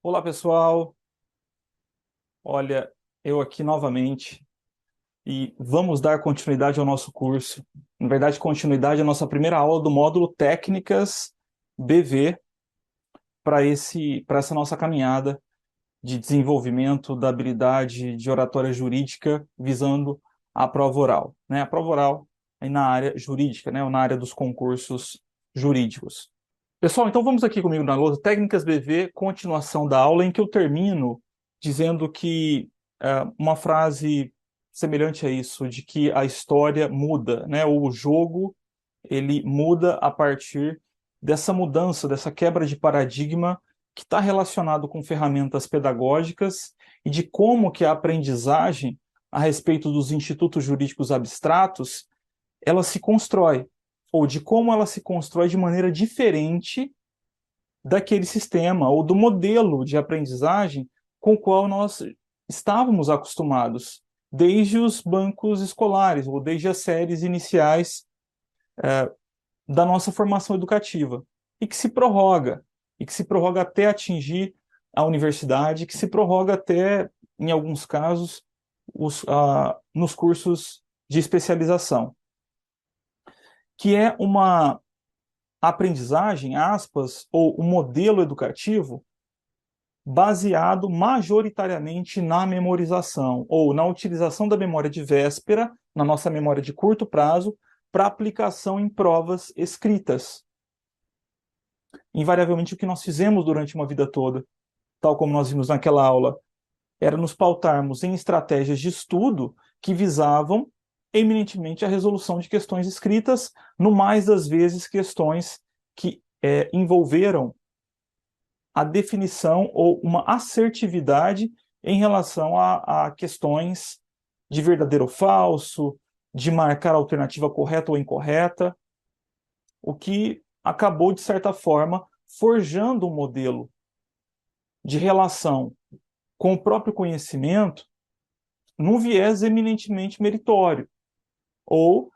Olá, pessoal. Olha, eu aqui novamente e vamos dar continuidade ao nosso curso. Na verdade, continuidade à nossa primeira aula do módulo Técnicas BV para essa nossa caminhada de desenvolvimento da habilidade de oratória jurídica visando a prova oral, né? A prova oral aí na área jurídica, né? Ou na área dos concursos jurídicos. Pessoal, então vamos aqui comigo na lousa, Técnicas BV, continuação da aula, em que eu termino dizendo que uma frase semelhante a isso, de que a história muda, né? O jogo, ele muda a partir dessa mudança, dessa quebra de paradigma que está relacionado com ferramentas pedagógicas e de como que a aprendizagem a respeito dos institutos jurídicos abstratos, ela se constrói, ou de como ela se constrói de maneira diferente daquele sistema ou do modelo de aprendizagem com o qual nós estávamos acostumados desde os bancos escolares ou desde as séries iniciais da nossa formação educativa e que se prorroga até atingir a universidade, que se prorroga até, em alguns casos, nos cursos de especialização, que é uma aprendizagem, aspas, ou um modelo educativo baseado majoritariamente na memorização ou na utilização da memória de véspera, na nossa memória de curto prazo, para aplicação em provas escritas. Invariavelmente, o que nós fizemos durante uma vida toda, tal como nós vimos naquela aula, era nos pautarmos em estratégias de estudo que visavam eminentemente a resolução de questões escritas, no mais das vezes questões que envolveram a definição ou uma assertividade em relação a questões de verdadeiro ou falso, de marcar a alternativa correta ou incorreta, o que acabou, de certa forma, forjando um modelo de relação com o próprio conhecimento num viés eminentemente meritório, ou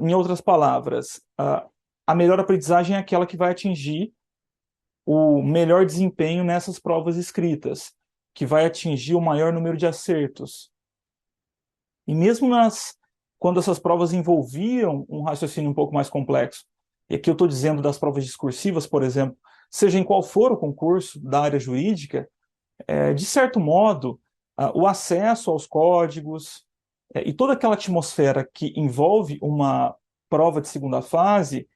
em outras palavras, a melhor aprendizagem é aquela que vai atingir o melhor desempenho nessas provas escritas, que vai atingir o maior número de acertos. E mesmo quando essas provas envolviam um raciocínio um pouco mais complexo, e aqui eu estou dizendo das provas discursivas, por exemplo, seja em qual for o concurso da área jurídica, de certo modo, o acesso aos códigos e toda aquela atmosfera que envolve uma prova de segunda fase,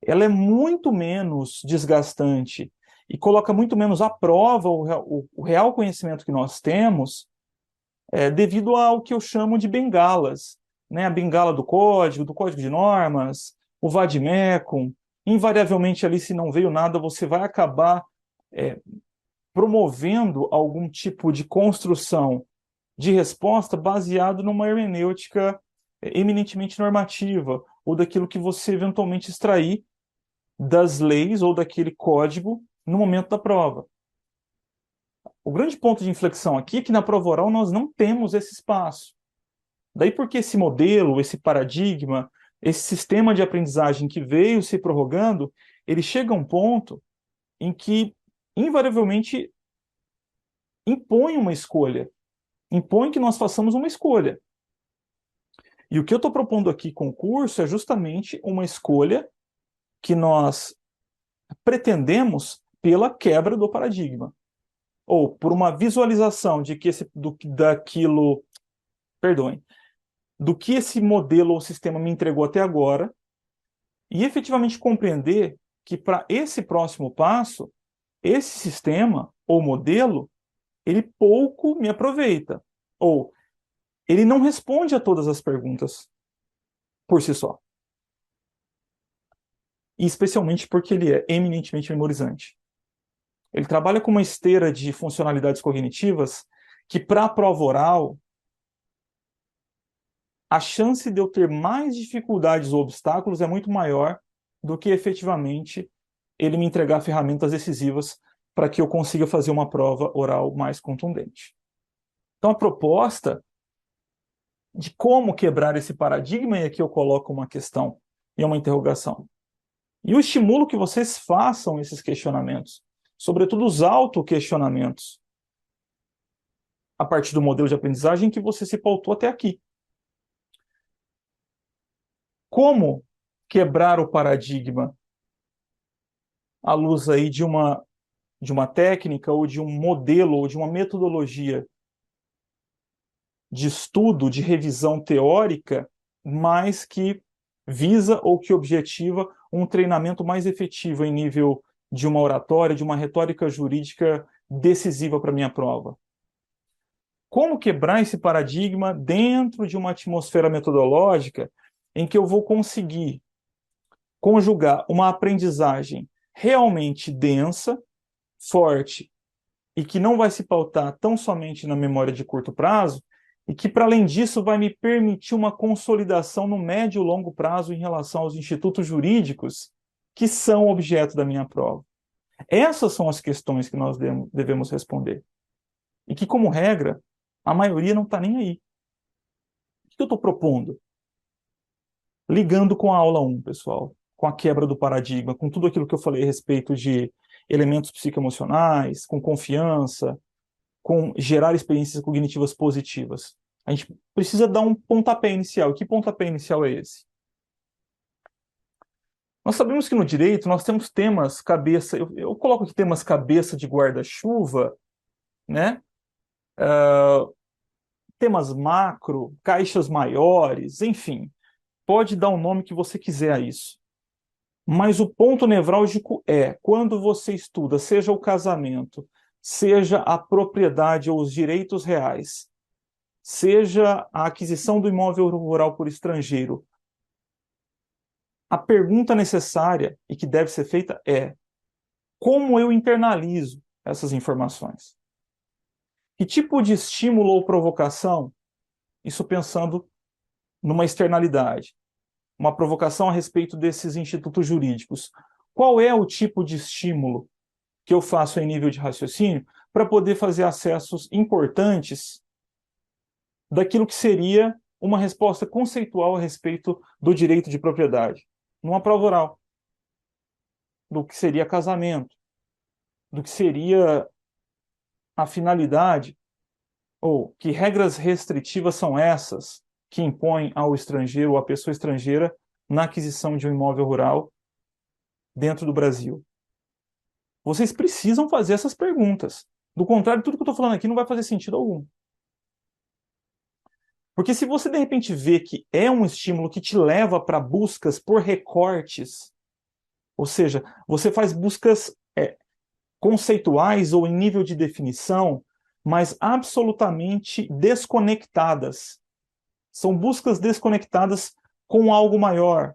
ela é muito menos desgastante e coloca muito menos à prova o real conhecimento que nós temos, devido ao que eu chamo de bengalas, né? A bengala do código de normas, o vade-mecum. Invariavelmente ali, se não veio nada, você vai acabar é, promovendo algum tipo de construção de resposta baseado numa hermenêutica eminentemente normativa, ou daquilo que você eventualmente extrair das leis ou daquele código no momento da prova. O grande ponto de inflexão aqui é que na prova oral nós não temos esse espaço. Daí porque esse modelo, esse paradigma, esse sistema de aprendizagem que veio se prorrogando, ele chega a um ponto em que, invariavelmente, impõe uma escolha. Impõe que nós façamos uma escolha. E o que eu estou propondo aqui com o curso é justamente uma escolha que nós pretendemos pela quebra do paradigma, ou por uma visualização de que daquilo, perdoem, do que esse modelo ou sistema me entregou até agora, e efetivamente compreender que para esse próximo passo, esse sistema ou modelo, ele pouco me aproveita, ou ele não responde a todas as perguntas por si só. E especialmente porque ele é eminentemente memorizante. Ele trabalha com uma esteira de funcionalidades cognitivas que, para a prova oral, a chance de eu ter mais dificuldades ou obstáculos é muito maior do que efetivamente ele me entregar ferramentas decisivas para que eu consiga fazer uma prova oral mais contundente. Então, a proposta de como quebrar esse paradigma, e aqui eu coloco uma questão e uma interrogação. E eu estimulo que vocês façam esses questionamentos. sobretudo os autoquestionamentos, a partir do modelo de aprendizagem que você se pautou até aqui. Como quebrar o paradigma à luz aí de uma técnica ou de um modelo ou de uma metodologia de estudo, de revisão teórica, mas que visa ou que objetiva um treinamento mais efetivo em nível de uma oratória, de uma retórica jurídica decisiva para a minha prova. Como quebrar esse paradigma dentro de uma atmosfera metodológica em que eu vou conseguir conjugar uma aprendizagem realmente densa, forte, e que não vai se pautar tão somente na memória de curto prazo, e que, para além disso, vai me permitir uma consolidação no médio e longo prazo em relação aos institutos jurídicos que são objeto da minha prova. Essas são as questões que nós devemos responder. E que, como regra, a maioria não está nem aí. O que eu estou propondo? Ligando com a aula 1, pessoal, com a quebra do paradigma, com tudo aquilo que eu falei a respeito de elementos psicoemocionais, com confiança, com gerar experiências cognitivas positivas. A gente precisa dar um pontapé inicial. Que pontapé inicial é esse? Nós sabemos que no direito nós temos temas cabeça, eu coloco aqui temas cabeça de guarda-chuva, né? Temas macro, caixas maiores, enfim. Pode dar o nome que você quiser a isso. Mas o ponto nevrálgico é, quando você estuda, seja o casamento, seja a propriedade ou os direitos reais, seja a aquisição do imóvel rural por estrangeiro, a pergunta necessária e que deve ser feita é: como eu internalizo essas informações? Que tipo de estímulo ou provocação? Isso pensando numa externalidade, uma provocação a respeito desses institutos jurídicos. Qual é o tipo de estímulo que eu faço em nível de raciocínio para poder fazer acessos importantes daquilo que seria uma resposta conceitual a respeito do direito de propriedade, numa prova oral, do que seria casamento, do que seria a finalidade, ou que regras restritivas são essas que impõem ao estrangeiro ou à pessoa estrangeira na aquisição de um imóvel rural dentro do Brasil. Vocês precisam fazer essas perguntas. Do contrário, tudo que eu estou falando aqui não vai fazer sentido algum. Porque se você, de repente, vê que é um estímulo que te leva para buscas por recortes, ou seja, você faz buscas conceituais ou em nível de definição, mas absolutamente desconectadas. São buscas desconectadas com algo maior,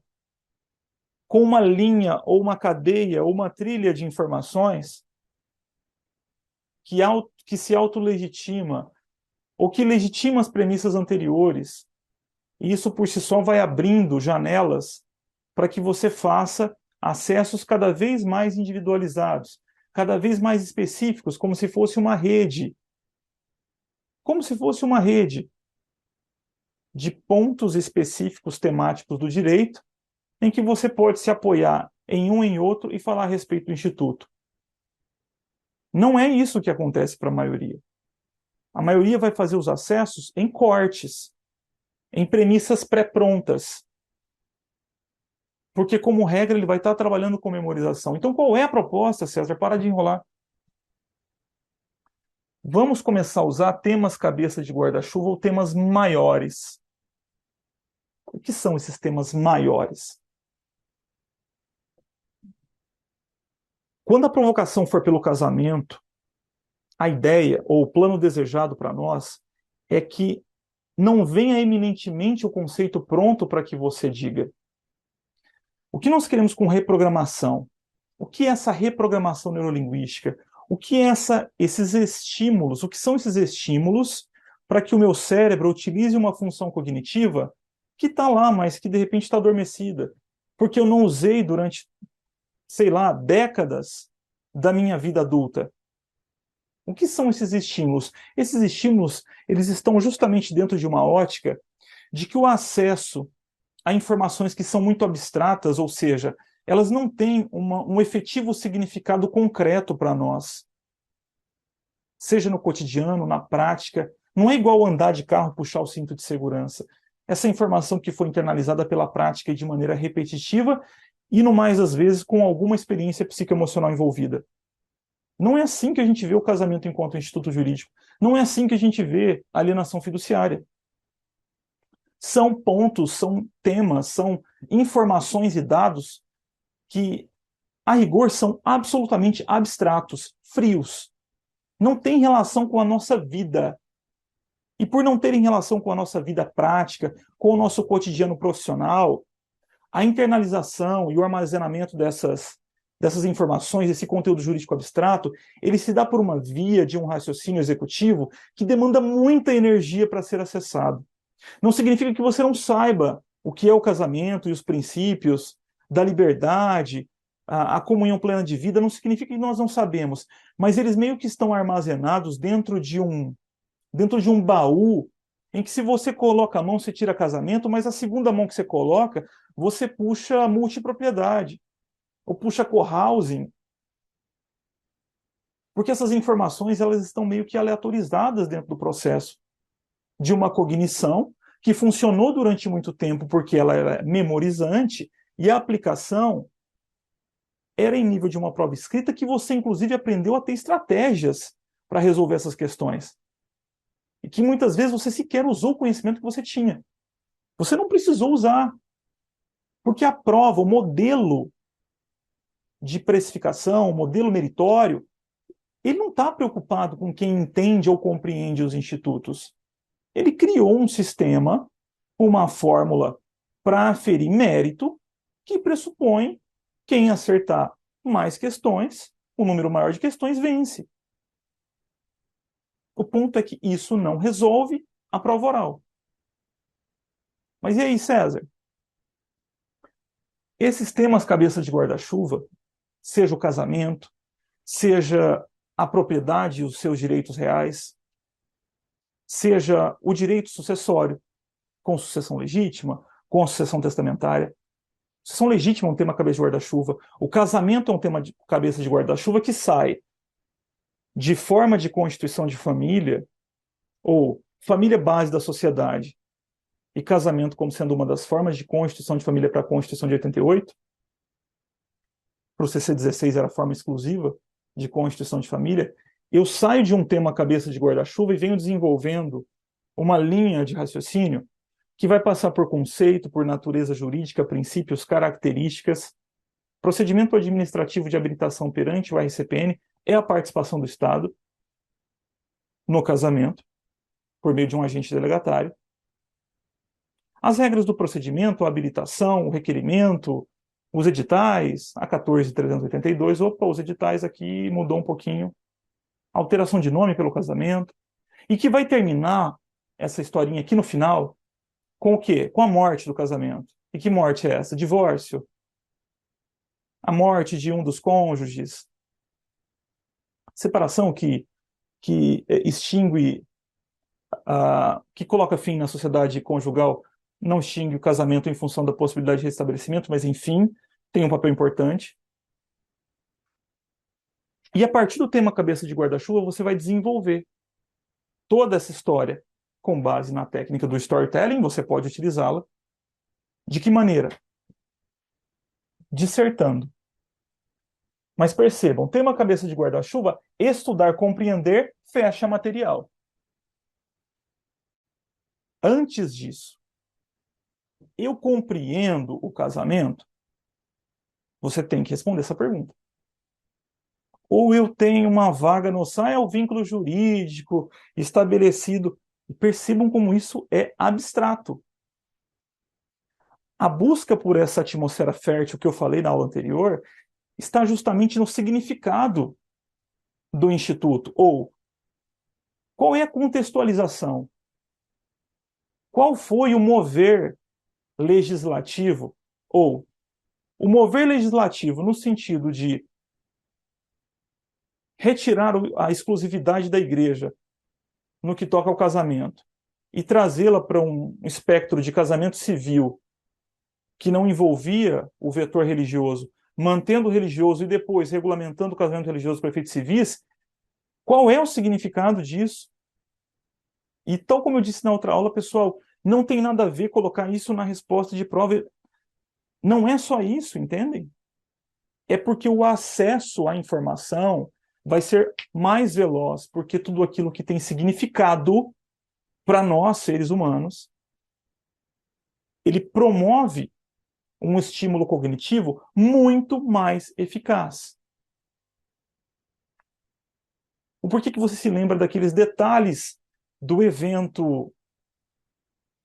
com uma linha ou uma cadeia ou uma trilha de informações que se autolegitima ou que legitima as premissas anteriores. E isso por si só vai abrindo janelas para que você faça acessos cada vez mais individualizados, cada vez mais específicos, como se fosse uma rede. Como se fosse uma rede de pontos específicos temáticos do direito, em que você pode se apoiar em um em outro e falar a respeito do Instituto. Não é isso que acontece para a maioria. A maioria vai fazer os acessos em cortes, em premissas pré-prontas. Porque, como regra, ele vai estar trabalhando com memorização. Então, qual é a proposta, César? Para de enrolar. Vamos começar a usar temas cabeça de guarda-chuva ou temas maiores. O que são esses temas maiores? Quando a provocação for pelo casamento, a ideia ou o plano desejado para nós é que não venha eminentemente o conceito pronto para que você diga. O que nós queremos com reprogramação? O que é essa reprogramação neurolinguística? O que é esses estímulos? O que são esses estímulos para que o meu cérebro utilize uma função cognitiva que está lá, mas que de repente está adormecida? Porque eu não usei durante, sei lá, décadas da minha vida adulta. O que são esses estímulos? Esses estímulos, eles estão justamente dentro de uma ótica de que o acesso a informações que são muito abstratas, ou seja, elas não têm um efetivo significado concreto para nós. Seja no cotidiano, na prática, não é igual andar de carro, puxar o cinto de segurança. Essa informação que foi internalizada pela prática e de maneira repetitiva, e no mais às vezes com alguma experiência psicoemocional envolvida. Não é assim que a gente vê o casamento enquanto instituto jurídico. Não é assim que a gente vê a alienação fiduciária. São pontos, são temas, são informações e dados que, a rigor, são absolutamente abstratos, frios. Não têm relação com a nossa vida. E por não terem relação com a nossa vida prática, com o nosso cotidiano profissional, a internalização e o armazenamento dessas informações, esse conteúdo jurídico abstrato, ele se dá por uma via de um raciocínio executivo que demanda muita energia para ser acessado. Não significa que você não saiba o que é o casamento e os princípios da liberdade, a comunhão plena de vida, não significa que nós não sabemos, mas eles meio que estão armazenados dentro de um baú, em que se você coloca a mão, você tira casamento, mas a segunda mão que você coloca, você puxa multipropriedade, ou puxa cohousing. Porque essas informações, elas estão meio que aleatorizadas dentro do processo de uma cognição que funcionou durante muito tempo porque ela era memorizante, e a aplicação era em nível de uma prova escrita que você, inclusive, aprendeu a ter estratégias para resolver essas questões. E que muitas vezes você sequer usou o conhecimento que você tinha. Você não precisou usar. Porque a prova, o modelo de precificação, o modelo meritório, ele não está preocupado com quem entende ou compreende os institutos. Ele criou um sistema, uma fórmula para aferir mérito, que pressupõe quem acertar mais questões, o número maior de questões vence. O ponto é que isso não resolve a prova oral. Mas e aí, César? Esses temas cabeça de guarda-chuva, seja o casamento, seja a propriedade e os seus direitos reais, seja o direito sucessório, com sucessão legítima, com sucessão testamentária. Sucessão legítima é um tema cabeça de guarda-chuva. O casamento é um tema de cabeça de guarda-chuva que sai de forma de constituição de família, ou família base da sociedade, e casamento como sendo uma das formas de constituição de família para a Constituição de 88. Para o CC 16 era a forma exclusiva de constituição de família. Eu saio de um tema cabeça de guarda-chuva e venho desenvolvendo uma linha de raciocínio que vai passar por conceito, por natureza jurídica, princípios, características. Procedimento administrativo de habilitação perante o RCPN é a participação do Estado no casamento, por meio de um agente delegatário. As regras do procedimento, a habilitação, o requerimento, os editais, a 14.382, opa, os editais aqui mudou um pouquinho, alteração de nome pelo casamento, e que vai terminar essa historinha aqui no final com o quê? Com a morte do casamento. E que morte é essa? Divórcio. A morte de um dos cônjuges. Separação que extingue, que coloca fim na sociedade conjugal, não extingue o casamento em função da possibilidade de restabelecimento, mas, enfim, tem um papel importante. E a partir do tema cabeça de guarda-chuva, você vai desenvolver toda essa história com base na técnica do storytelling, você pode utilizá-la. De que maneira? Dissertando. Mas percebam, tema cabeça de guarda-chuva, estudar, compreender, fecha material. Antes disso, eu compreendo o casamento? Você tem que responder essa pergunta. Ou eu tenho uma vaga noção, é o vínculo jurídico estabelecido. E percebam como isso é abstrato. A busca por essa atmosfera fértil que eu falei na aula anterior está justamente no significado do instituto. Ou, qual é a contextualização? Qual foi o mover legislativo? Ou, o mover legislativo no sentido de retirar a exclusividade da igreja no que toca ao casamento e trazê-la para um espectro de casamento civil que não envolvia o vetor religioso, mantendo o religioso e depois regulamentando o casamento religioso para efeitos civis, qual é o significado disso? E tal como eu disse na outra aula, pessoal, não tem nada a ver colocar isso na resposta de prova. Não é só isso, entendem? É porque o acesso à informação vai ser mais veloz, porque tudo aquilo que tem significado para nós, seres humanos, ele promove um estímulo cognitivo muito mais eficaz. Por que que você se lembra daqueles detalhes do evento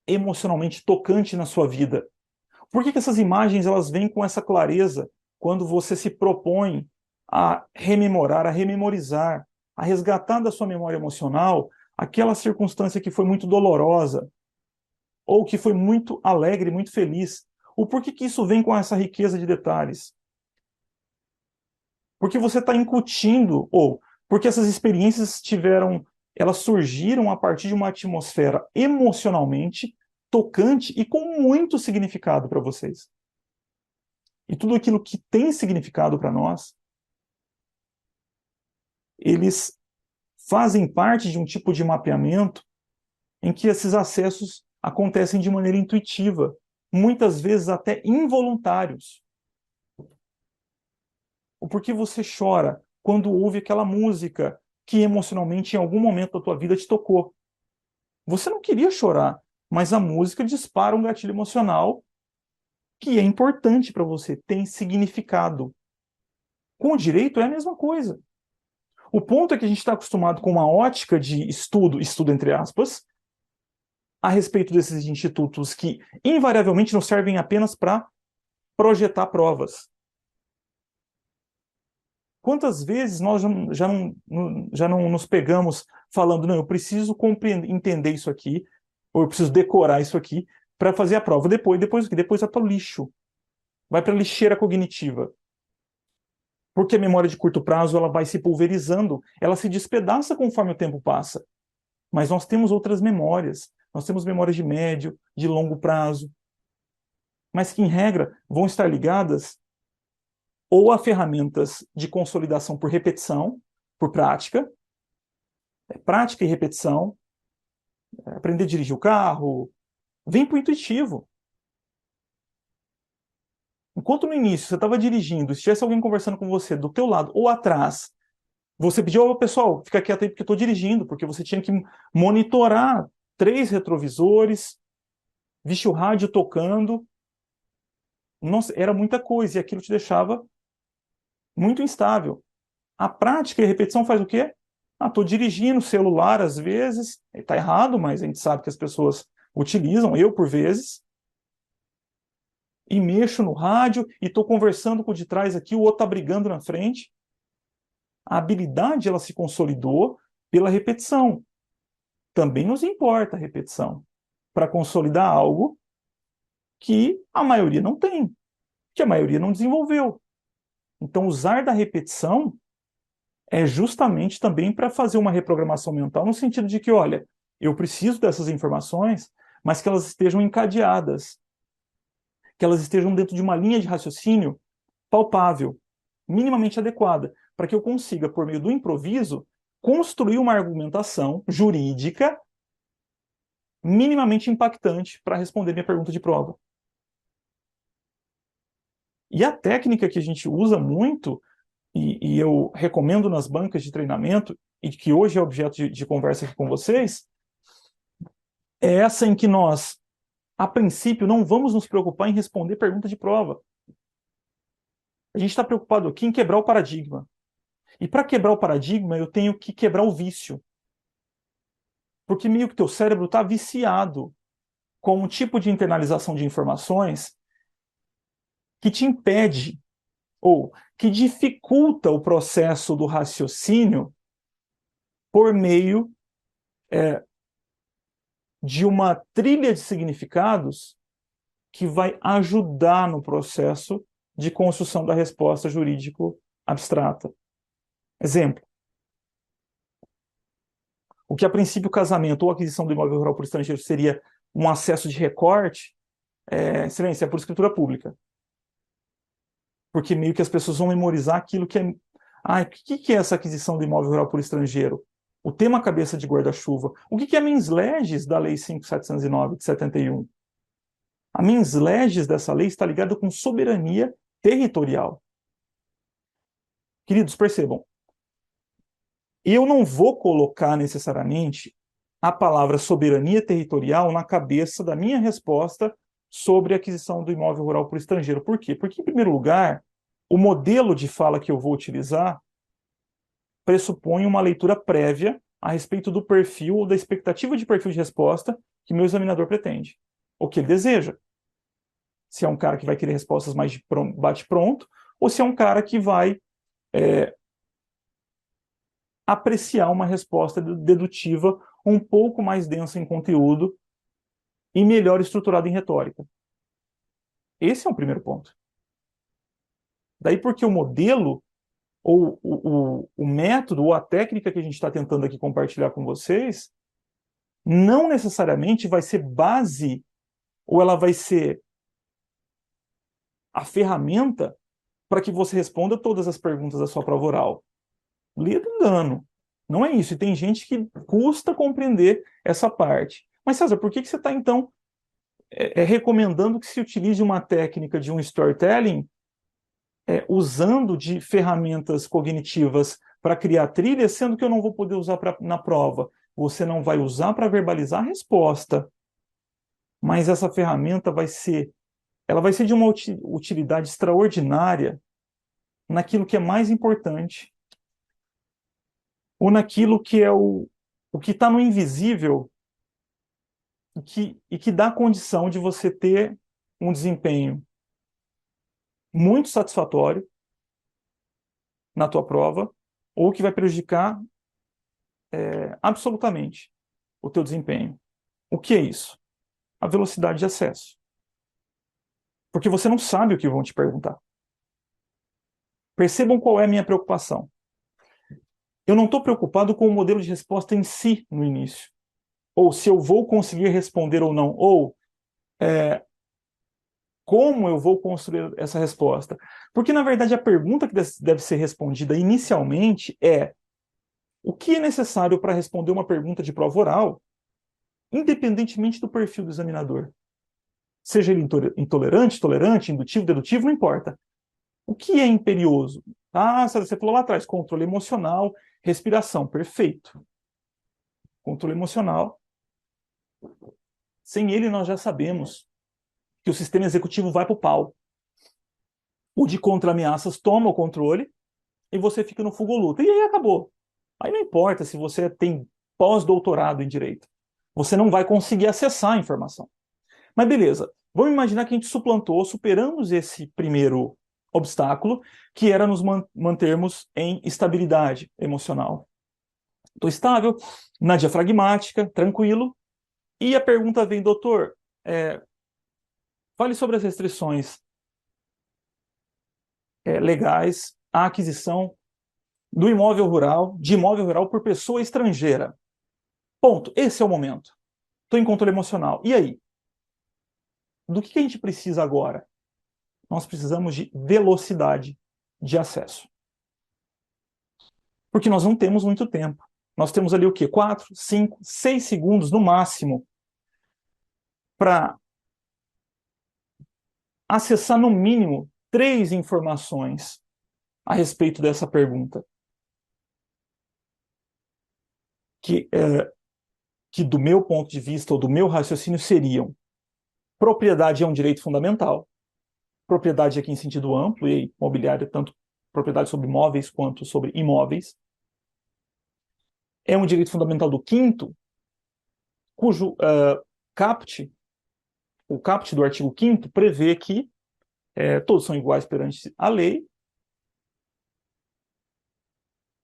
emocionalmente tocante na sua vida? Por que que essas imagens elas vêm com essa clareza quando você se propõe a rememorar, a rememorizar, a resgatar da sua memória emocional aquela circunstância que foi muito dolorosa ou que foi muito alegre, muito feliz? O porquê que isso vem com essa riqueza de detalhes? Porque você está incutindo, ou porque essas experiências elas surgiram a partir de uma atmosfera emocionalmente tocante e com muito significado para vocês. E tudo aquilo que tem significado para nós, eles fazem parte de um tipo de mapeamento em que esses acessos acontecem de maneira intuitiva, muitas vezes até involuntários. O porquê você chora quando ouve aquela música que emocionalmente em algum momento da tua vida te tocou. Você não queria chorar, mas a música dispara um gatilho emocional que é importante para você, tem significado. Com o direito é a mesma coisa. O ponto é que a gente está acostumado com uma ótica de estudo entre aspas, a respeito desses institutos que invariavelmente não servem apenas para projetar provas. Quantas vezes nós já não nos pegamos falando, não, eu preciso entender isso aqui, ou eu preciso decorar isso aqui para fazer a prova. Depois o quê? Depois vai para o lixo. Vai para a lixeira cognitiva. Porque a memória de curto prazo ela vai se pulverizando, ela se despedaça conforme o tempo passa. Mas nós temos outras memórias. Nós temos memórias de médio, de longo prazo, mas que, em regra, vão estar ligadas ou a ferramentas de consolidação por repetição, por prática e repetição, aprender a dirigir o carro, vem para o intuitivo. Enquanto no início você estava dirigindo, se tivesse alguém conversando com você do teu lado ou atrás, você pediu, oh, pessoal, fica quieto aí porque eu estou dirigindo, porque você tinha que monitorar 3 retrovisores, vixe o rádio tocando. Nossa, era muita coisa e aquilo te deixava muito instável. A prática e a repetição faz o quê? Estou dirigindo celular às vezes, está errado, mas a gente sabe que as pessoas utilizam, eu por vezes, e mexo no rádio e estou conversando com o de trás aqui, o outro está brigando na frente. A habilidade ela se consolidou pela repetição. Também nos importa a repetição para consolidar algo que a maioria não tem, que a maioria não desenvolveu. Então, usar da repetição é justamente também para fazer uma reprogramação mental no sentido de que, olha, eu preciso dessas informações, mas que elas estejam encadeadas, que elas estejam dentro de uma linha de raciocínio palpável, minimamente adequada, para que eu consiga, por meio do improviso, construir uma argumentação jurídica minimamente impactante para responder minha pergunta de prova. E a técnica que a gente usa muito, e eu recomendo nas bancas de treinamento, e que hoje é objeto de conversa aqui com vocês, é essa em que nós, a princípio, não vamos nos preocupar em responder pergunta de prova. A gente está preocupado aqui em quebrar o paradigma. E para quebrar o paradigma, eu tenho que quebrar o vício. Porque meio que teu cérebro está viciado com um tipo de internalização de informações que te impede ou que dificulta o processo do raciocínio por meio de uma trilha de significados que vai ajudar no processo de construção da resposta jurídico abstrata. Exemplo. O que a princípio casamento ou aquisição do imóvel rural por estrangeiro seria um acesso de recorte, Excelência, é por escritura pública. Porque meio que as pessoas vão memorizar aquilo que é... Ah, o que é essa aquisição do imóvel rural por estrangeiro? O tema cabeça de guarda-chuva. O que é a mens legis da Lei 5.709 de 71? A mens legis dessa lei está ligada com soberania territorial. Queridos, percebam, eu não vou colocar necessariamente a palavra soberania territorial na cabeça da minha resposta sobre a aquisição do imóvel rural por estrangeiro. Por quê? Porque, em primeiro lugar, o modelo de fala que eu vou utilizar pressupõe uma leitura prévia a respeito do perfil ou da expectativa de perfil de resposta que meu examinador pretende, ou que ele deseja. Se é um cara que vai querer respostas mais de bate-pronto, ou se é um cara que vai apreciar uma resposta dedutiva um pouco mais densa em conteúdo e melhor estruturada em retórica. Esse é o primeiro ponto. Daí porque o modelo, ou o método, ou a técnica que a gente está tentando aqui compartilhar com vocês, não necessariamente vai ser base, ou ela vai ser a ferramenta para que você responda todas as perguntas da sua prova oral. Lê do dano. Não é isso. E tem gente que custa compreender essa parte. Mas, César, por que você está, então, recomendando que se utilize uma técnica de um storytelling usando de ferramentas cognitivas para criar trilhas, sendo que eu não vou poder usar na prova? Você não vai usar para verbalizar a resposta, mas essa ferramenta ela vai ser de uma utilidade extraordinária naquilo que é mais importante, ou naquilo que é o que está no invisível e que dá condição de você ter um desempenho muito satisfatório na tua prova, ou que vai prejudicar absolutamente o teu desempenho. O que é isso? A velocidade de acesso. Porque você não sabe o que vão te perguntar. Percebam qual é a minha preocupação. Eu não estou preocupado com o modelo de resposta em si no início. Ou se eu vou conseguir responder ou não. Ou como eu vou construir essa resposta. Porque, na verdade, a pergunta que deve ser respondida inicialmente é: o que é necessário para responder uma pergunta de prova oral, independentemente do perfil do examinador? Seja ele intolerante, tolerante, indutivo, dedutivo, não importa. O que é imperioso? Ah, você falou lá atrás, controle emocional, respiração, perfeito. Controle emocional. Sem ele, nós já sabemos que o sistema executivo vai para o pau. O de contra-ameaças toma o controle e você fica no fogo ou luta. E aí acabou. Aí não importa se você tem pós-doutorado em direito. Você não vai conseguir acessar a informação. Mas beleza, vamos imaginar que a gente superamos esse primeiro obstáculo, que era nos mantermos em estabilidade emocional. Estou estável, na diafragmática, tranquilo. E a pergunta vem: doutor, fale sobre as restrições legais à aquisição do imóvel rural, de imóvel rural por pessoa estrangeira. Ponto. Esse é o momento. Estou em controle emocional. E aí? Do que a gente precisa agora? Nós precisamos de velocidade de acesso. Porque nós não temos muito tempo. Nós temos ali o quê? 4, 5, 6 segundos no máximo para acessar no mínimo 3 informações a respeito dessa pergunta. Que do meu ponto de vista, ou do meu raciocínio, seriam: propriedade é um direito fundamental. Propriedade aqui em sentido amplo, e imobiliário, tanto propriedade sobre imóveis quanto sobre imóveis. É um direito fundamental do quinto, cujo o caput do artigo 5º prevê que todos são iguais perante a lei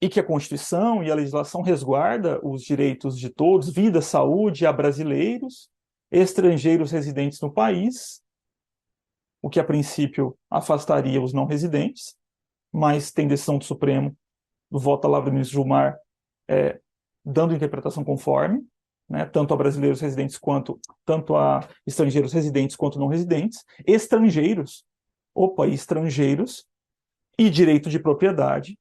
e que a Constituição e a legislação resguarda os direitos de todos, vida, saúde, a brasileiros, estrangeiros residentes no país, o que a princípio afastaria os não residentes, mas tem decisão do Supremo, do voto da palavra do ministro Gilmar, dando interpretação conforme. né, tanto a brasileiros residentes tanto a estrangeiros residentes quanto não residentes, estrangeiros, estrangeiros, e direito de propriedade.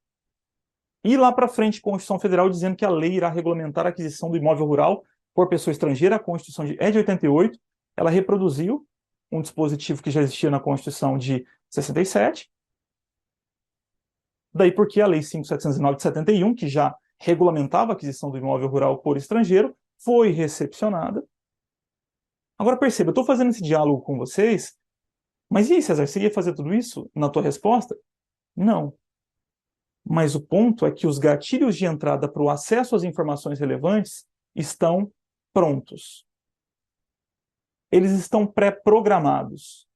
E lá para frente, Constituição Federal dizendo que a lei irá regulamentar a aquisição do imóvel rural por pessoa estrangeira. A Constituição é de 88, ela reproduziu um dispositivo que já existia na Constituição de 67. Daí porque a Lei 5.709 de 71, que já regulamentava a aquisição do imóvel rural por estrangeiro, foi recepcionada. Agora perceba, eu estou fazendo esse diálogo com vocês, mas e aí, César, você ia fazer tudo isso na tua resposta? Não. Mas o ponto é que os gatilhos de entrada para o acesso às informações relevantes estão prontos. Eles estão pré-programados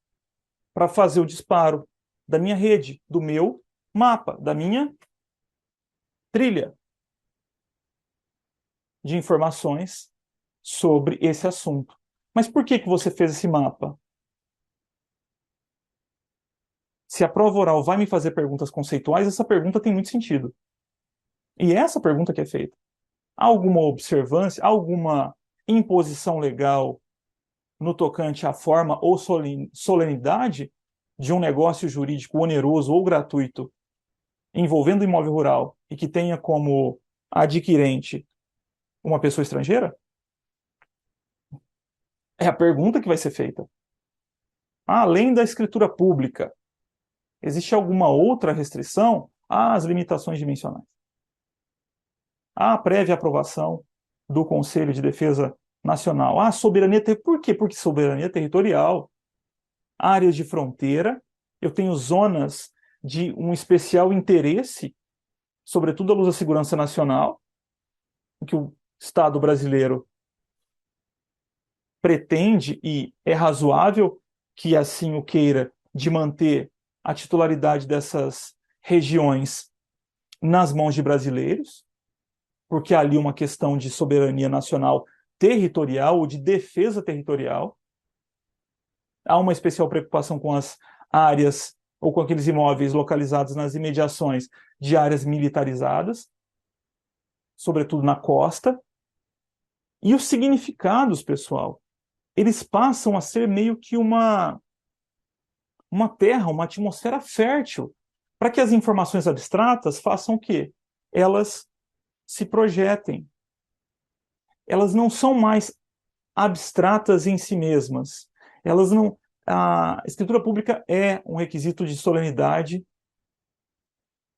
para fazer o disparo da minha rede, do meu mapa, da minha trilha de informações sobre esse assunto. Mas por que você fez esse mapa? Se a prova oral vai me fazer perguntas conceituais, essa pergunta tem muito sentido. E é essa pergunta que é feita. Há alguma observância, alguma imposição legal no tocante à forma ou solenidade de um negócio jurídico oneroso ou gratuito envolvendo imóvel rural e que tenha como adquirente uma pessoa estrangeira? É a pergunta que vai ser feita. Além da escritura pública, existe alguma outra restrição às limitações dimensionais? A prévia aprovação do Conselho de Defesa Nacional. Soberania por quê? Porque soberania territorial, áreas de fronteira, eu tenho zonas de um especial interesse, sobretudo à luz da segurança nacional, que o Estado brasileiro pretende e é razoável que assim o queira, de manter a titularidade dessas regiões nas mãos de brasileiros, porque há ali uma questão de soberania nacional territorial ou de defesa territorial. Há uma especial preocupação com as áreas ou com aqueles imóveis localizados nas imediações de áreas militarizadas, sobretudo na costa. E os significados, pessoal, eles passam a ser meio que uma terra, uma atmosfera fértil, para que as informações abstratas façam o quê? Elas se projetem. Elas não são mais abstratas em si mesmas. Elas não... A escritura pública é um requisito de solenidade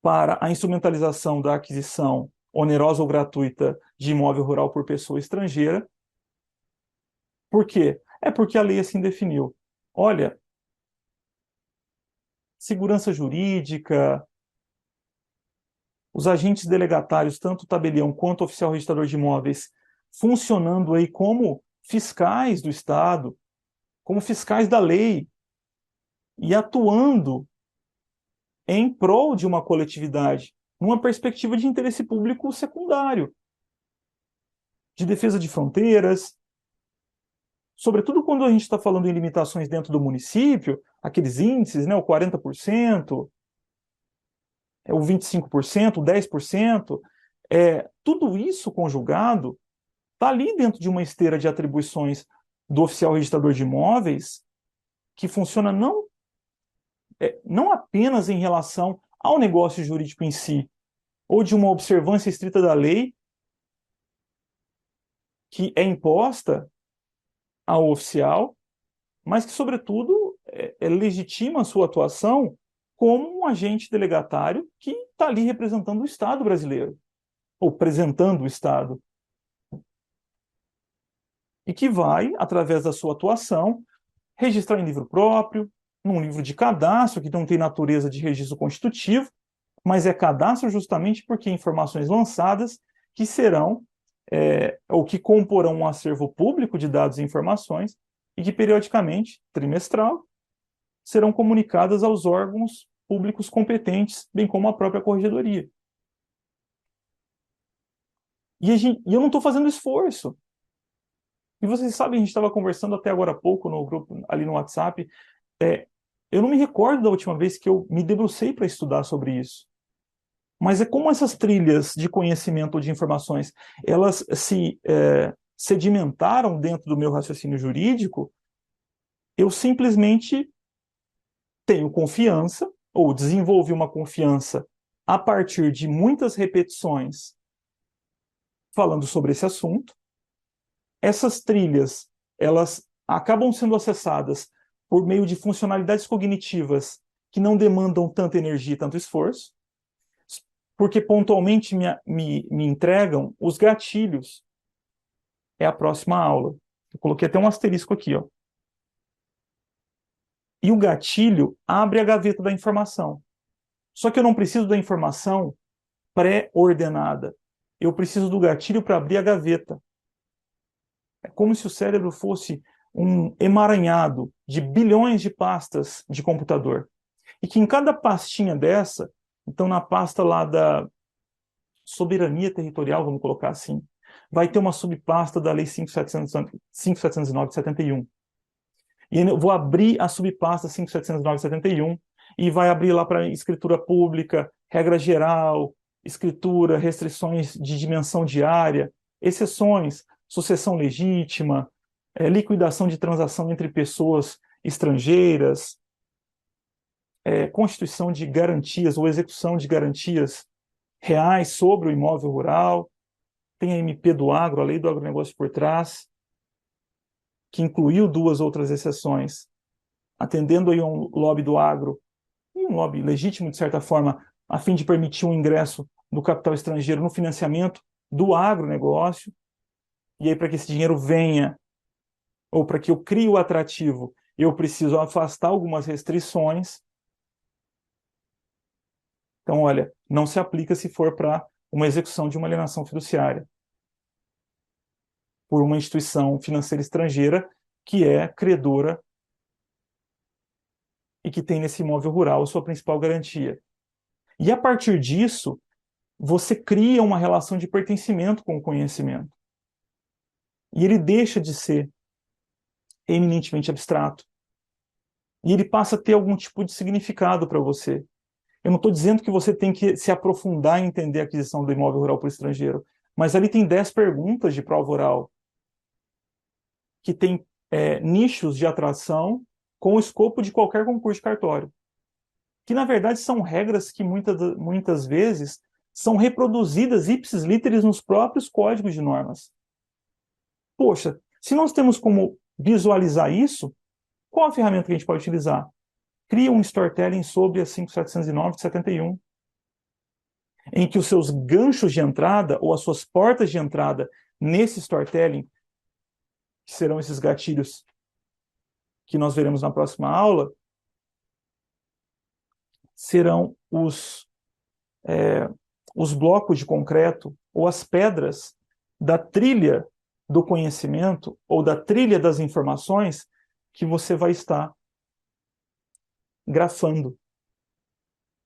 para a instrumentalização da aquisição onerosa ou gratuita de imóvel rural por pessoa estrangeira. Por quê? É porque a lei assim definiu. Olha, segurança jurídica, os agentes delegatários, tanto o tabelião quanto o oficial registrador de imóveis, funcionando aí como fiscais do Estado, como fiscais da lei, e atuando em prol de uma coletividade, numa perspectiva de interesse público secundário, de defesa de fronteiras, sobretudo quando a gente está falando em limitações dentro do município, aqueles índices, né, o 40%, o 25%, o 10%, tudo isso conjugado está ali dentro de uma esteira de atribuições do oficial registrador de imóveis, que funciona não apenas em relação ao negócio jurídico em si, ou de uma observância estrita da lei que é imposta ao oficial, mas que, sobretudo, legitima a sua atuação como um agente delegatário que está ali representando o Estado brasileiro, ou apresentando o Estado. E que vai, através da sua atuação, registrar em livro próprio, num livro de cadastro, que não tem natureza de registro constitutivo, mas é cadastro justamente porque informações lançadas que serão, ou que comporão um acervo público de dados e informações, e que periodicamente, trimestral, serão comunicadas aos órgãos públicos competentes, bem como à própria corregedoria. E eu não estou fazendo esforço. E vocês sabem, a gente estava conversando até agora há pouco no grupo, ali no WhatsApp, eu não me recordo da última vez que eu me debrucei para estudar sobre isso. Mas é como essas trilhas de conhecimento ou de informações, elas sedimentaram dentro do meu raciocínio jurídico, eu simplesmente tenho confiança, ou desenvolvi uma confiança a partir de muitas repetições falando sobre esse assunto. Essas trilhas, elas acabam sendo acessadas por meio de funcionalidades cognitivas que não demandam tanta energia e tanto esforço, porque pontualmente me entregam os gatilhos. É a próxima aula. Eu coloquei até um asterisco aqui, ó. E o gatilho abre a gaveta da informação. Só que eu não preciso da informação pré-ordenada. Eu preciso do gatilho para abrir a gaveta. É como se o cérebro fosse um emaranhado de bilhões de pastas de computador. E que em cada pastinha dessa, então na pasta lá da soberania territorial, vamos colocar assim, vai ter uma subpasta da Lei 5.709 de 71. E eu vou abrir a subpasta 5.709 de 71 e vai abrir lá para escritura pública, regra geral, escritura, restrições de dimensão diária, exceções, sucessão legítima, liquidação de transação entre pessoas estrangeiras, constituição de garantias ou execução de garantias reais sobre o imóvel rural, tem a MP do agro, a lei do agronegócio por trás, que incluiu duas outras exceções, atendendo aí um lobby do agro, e um lobby legítimo, de certa forma, a fim de permitir um ingresso do capital estrangeiro no financiamento do agronegócio, e aí para que esse dinheiro venha, ou para que eu crie o atrativo, eu preciso afastar algumas restrições. Então, olha, não se aplica se for para uma execução de uma alienação fiduciária por uma instituição financeira estrangeira que é credora e que tem nesse imóvel rural a sua principal garantia. E a partir disso, você cria uma relação de pertencimento com o conhecimento. E ele deixa de ser eminentemente abstrato. E ele passa a ter algum tipo de significado para você. Eu não estou dizendo que você tem que se aprofundar em entender a aquisição do imóvel rural por estrangeiro, mas ali tem 10 perguntas de prova oral que tem nichos de atração com o escopo de qualquer concurso de cartório. Que, na verdade, são regras que muitas vezes são reproduzidas ipsis literis nos próprios códigos de normas. Poxa, se nós temos como visualizar isso, qual a ferramenta que a gente pode utilizar? Cria um storytelling sobre a 5.709 de 71, em que os seus ganchos de entrada ou as suas portas de entrada nesse storytelling, que serão esses gatilhos que nós veremos na próxima aula, serão os blocos de concreto ou as pedras da trilha do conhecimento ou da trilha das informações que você vai estar grafando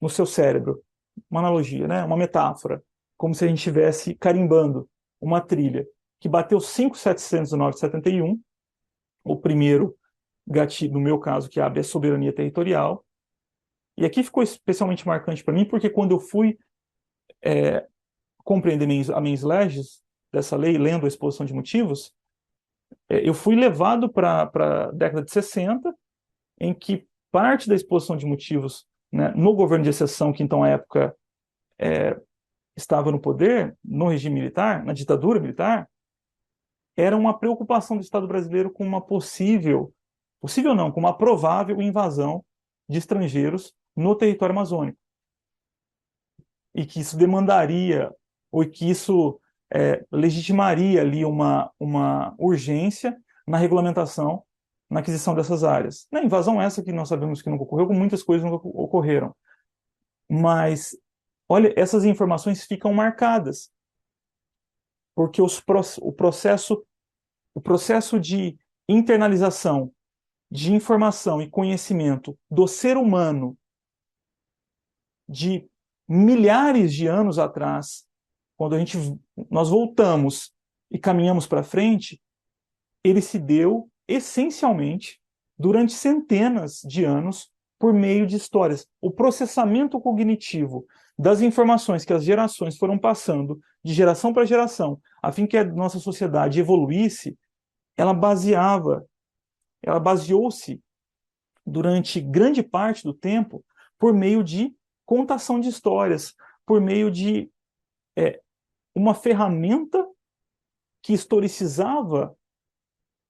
no seu cérebro. Uma analogia, né? Uma metáfora, como se a gente estivesse carimbando uma trilha que bateu 5.709 de 71, o primeiro gatilho, no meu caso, que abre a soberania territorial. E aqui ficou especialmente marcante para mim, porque quando eu fui compreender a mens legis dessa lei, lendo a exposição de motivos, eu fui levado para a década de 60, em que parte da exposição de motivos, né, no governo de exceção, que então à época estava no poder, no regime militar, na ditadura militar, era uma preocupação do Estado brasileiro com uma possível não, com uma provável invasão de estrangeiros no território amazônico. E que isso demandaria, ou que isso legitimaria ali uma urgência na regulamentação, na aquisição dessas áreas. Na invasão essa que nós sabemos que nunca ocorreu, como muitas coisas nunca ocorreram. Mas, olha, essas informações ficam marcadas, porque o processo de internalização de informação e conhecimento do ser humano de milhares de anos atrás, quando nós voltamos e caminhamos para frente, ele se deu essencialmente durante centenas de anos por meio de histórias. O processamento cognitivo das informações que as gerações foram passando de geração para geração, a fim que a nossa sociedade evoluísse, ela baseou-se durante grande parte do tempo por meio de contação de histórias, por meio de uma ferramenta que historicizava,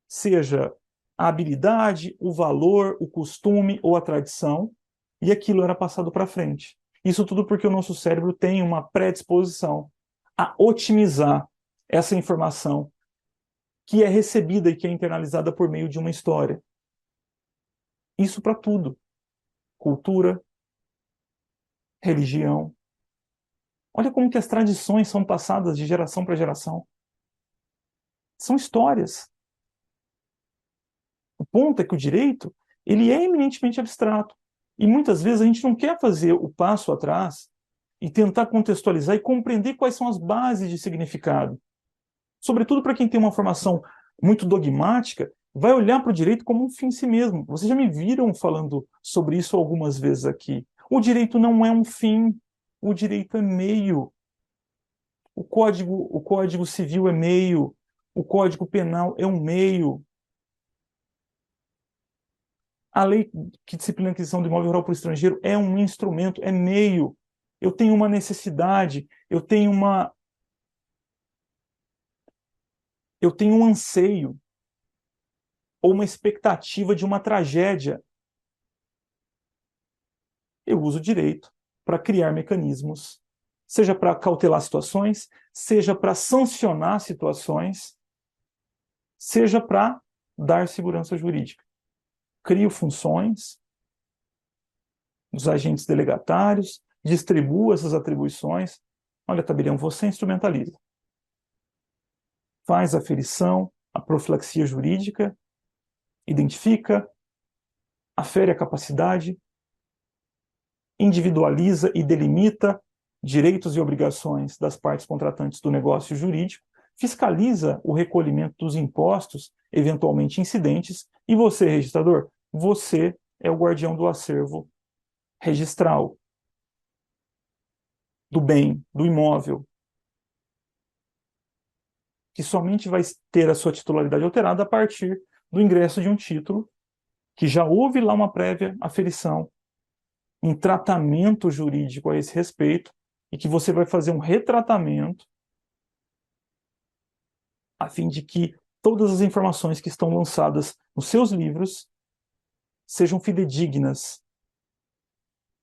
seja a habilidade, o valor, o costume ou a tradição, e aquilo era passado para frente. Isso tudo porque o nosso cérebro tem uma predisposição a otimizar essa informação que é recebida e que é internalizada por meio de uma história. Isso para tudo. Cultura, religião. Olha como que as tradições são passadas de geração para geração. São histórias. O ponto é que o direito, ele é eminentemente abstrato. E muitas vezes a gente não quer fazer o passo atrás e tentar contextualizar e compreender quais são as bases de significado. Sobretudo para quem tem uma formação muito dogmática, vai olhar para o direito como um fim em si mesmo. Vocês já me viram falando sobre isso algumas vezes aqui. O direito não é um fim, o direito é meio. O Código Civil é meio, o Código Penal é um meio. A lei que disciplina a aquisição do imóvel rural por estrangeiro é um instrumento, é meio. Eu tenho uma necessidade, eu tenho um anseio ou uma expectativa de uma tragédia. Eu uso o direito para criar mecanismos, seja para cautelar situações, seja para sancionar situações, seja para dar segurança jurídica. Crio funções dos agentes delegatários, distribuo essas atribuições. Olha, tabelião, você instrumentaliza. Faz a aferição, a profilaxia jurídica, identifica, afere a capacidade, individualiza e delimita direitos e obrigações das partes contratantes do negócio jurídico, fiscaliza o recolhimento dos impostos eventualmente incidentes, e você, registrador, você é o guardião do acervo registral, do bem, do imóvel, que somente vai ter a sua titularidade alterada a partir do ingresso de um título, que já houve lá uma prévia aferição, um tratamento jurídico a esse respeito, e que você vai fazer um retratamento a fim de que todas as informações que estão lançadas nos seus livros sejam fidedignas,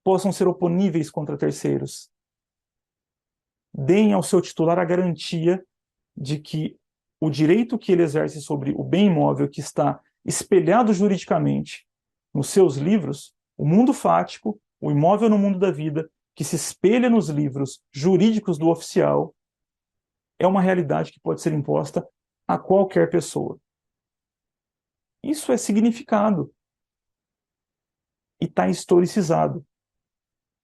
possam ser oponíveis contra terceiros. Deem ao seu titular a garantia de que o direito que ele exerce sobre o bem imóvel que está espelhado juridicamente nos seus livros, o mundo fático, o imóvel no mundo da vida, que se espelha nos livros jurídicos do oficial, é uma realidade que pode ser imposta a qualquer pessoa. Isso é significado e está historicizado.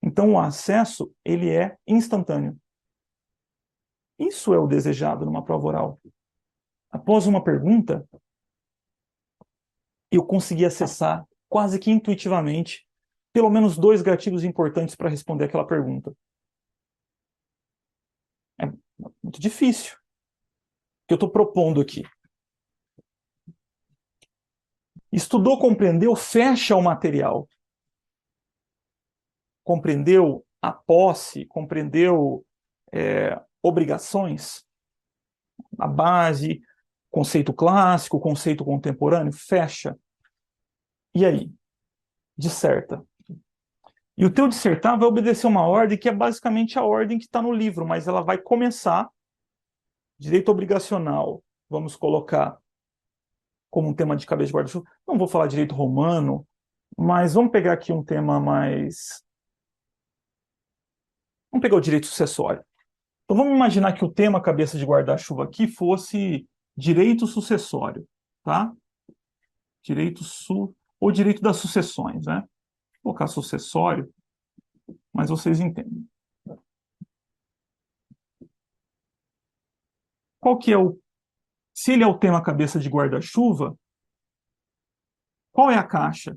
Então o acesso, ele é instantâneo. Isso é o desejado numa prova oral. Após uma pergunta, eu consegui acessar quase que intuitivamente pelo menos 2 gatilhos importantes para responder aquela pergunta. É muito difícil. O que eu estou propondo aqui? Estudou, compreendeu, fecha o material. Compreendeu a posse, compreendeu obrigações, a base, conceito clássico, conceito contemporâneo, fecha. E aí? Disserta. E o teu dissertar vai obedecer uma ordem que é basicamente a ordem que está no livro, mas ela vai começar direito obrigacional. Vamos colocar como um tema de cabeça de guarda-chuva. Não vou falar direito romano, mas vamos pegar aqui um tema mais... Vamos pegar o direito sucessório. Então vamos imaginar que o tema cabeça de guarda-chuva aqui fosse direito sucessório, tá? Ou direito das sucessões, né? Vou colocar sucessório, mas vocês entendem. Qual que é o... Se ele é o tema cabeça de guarda-chuva, qual é a caixa?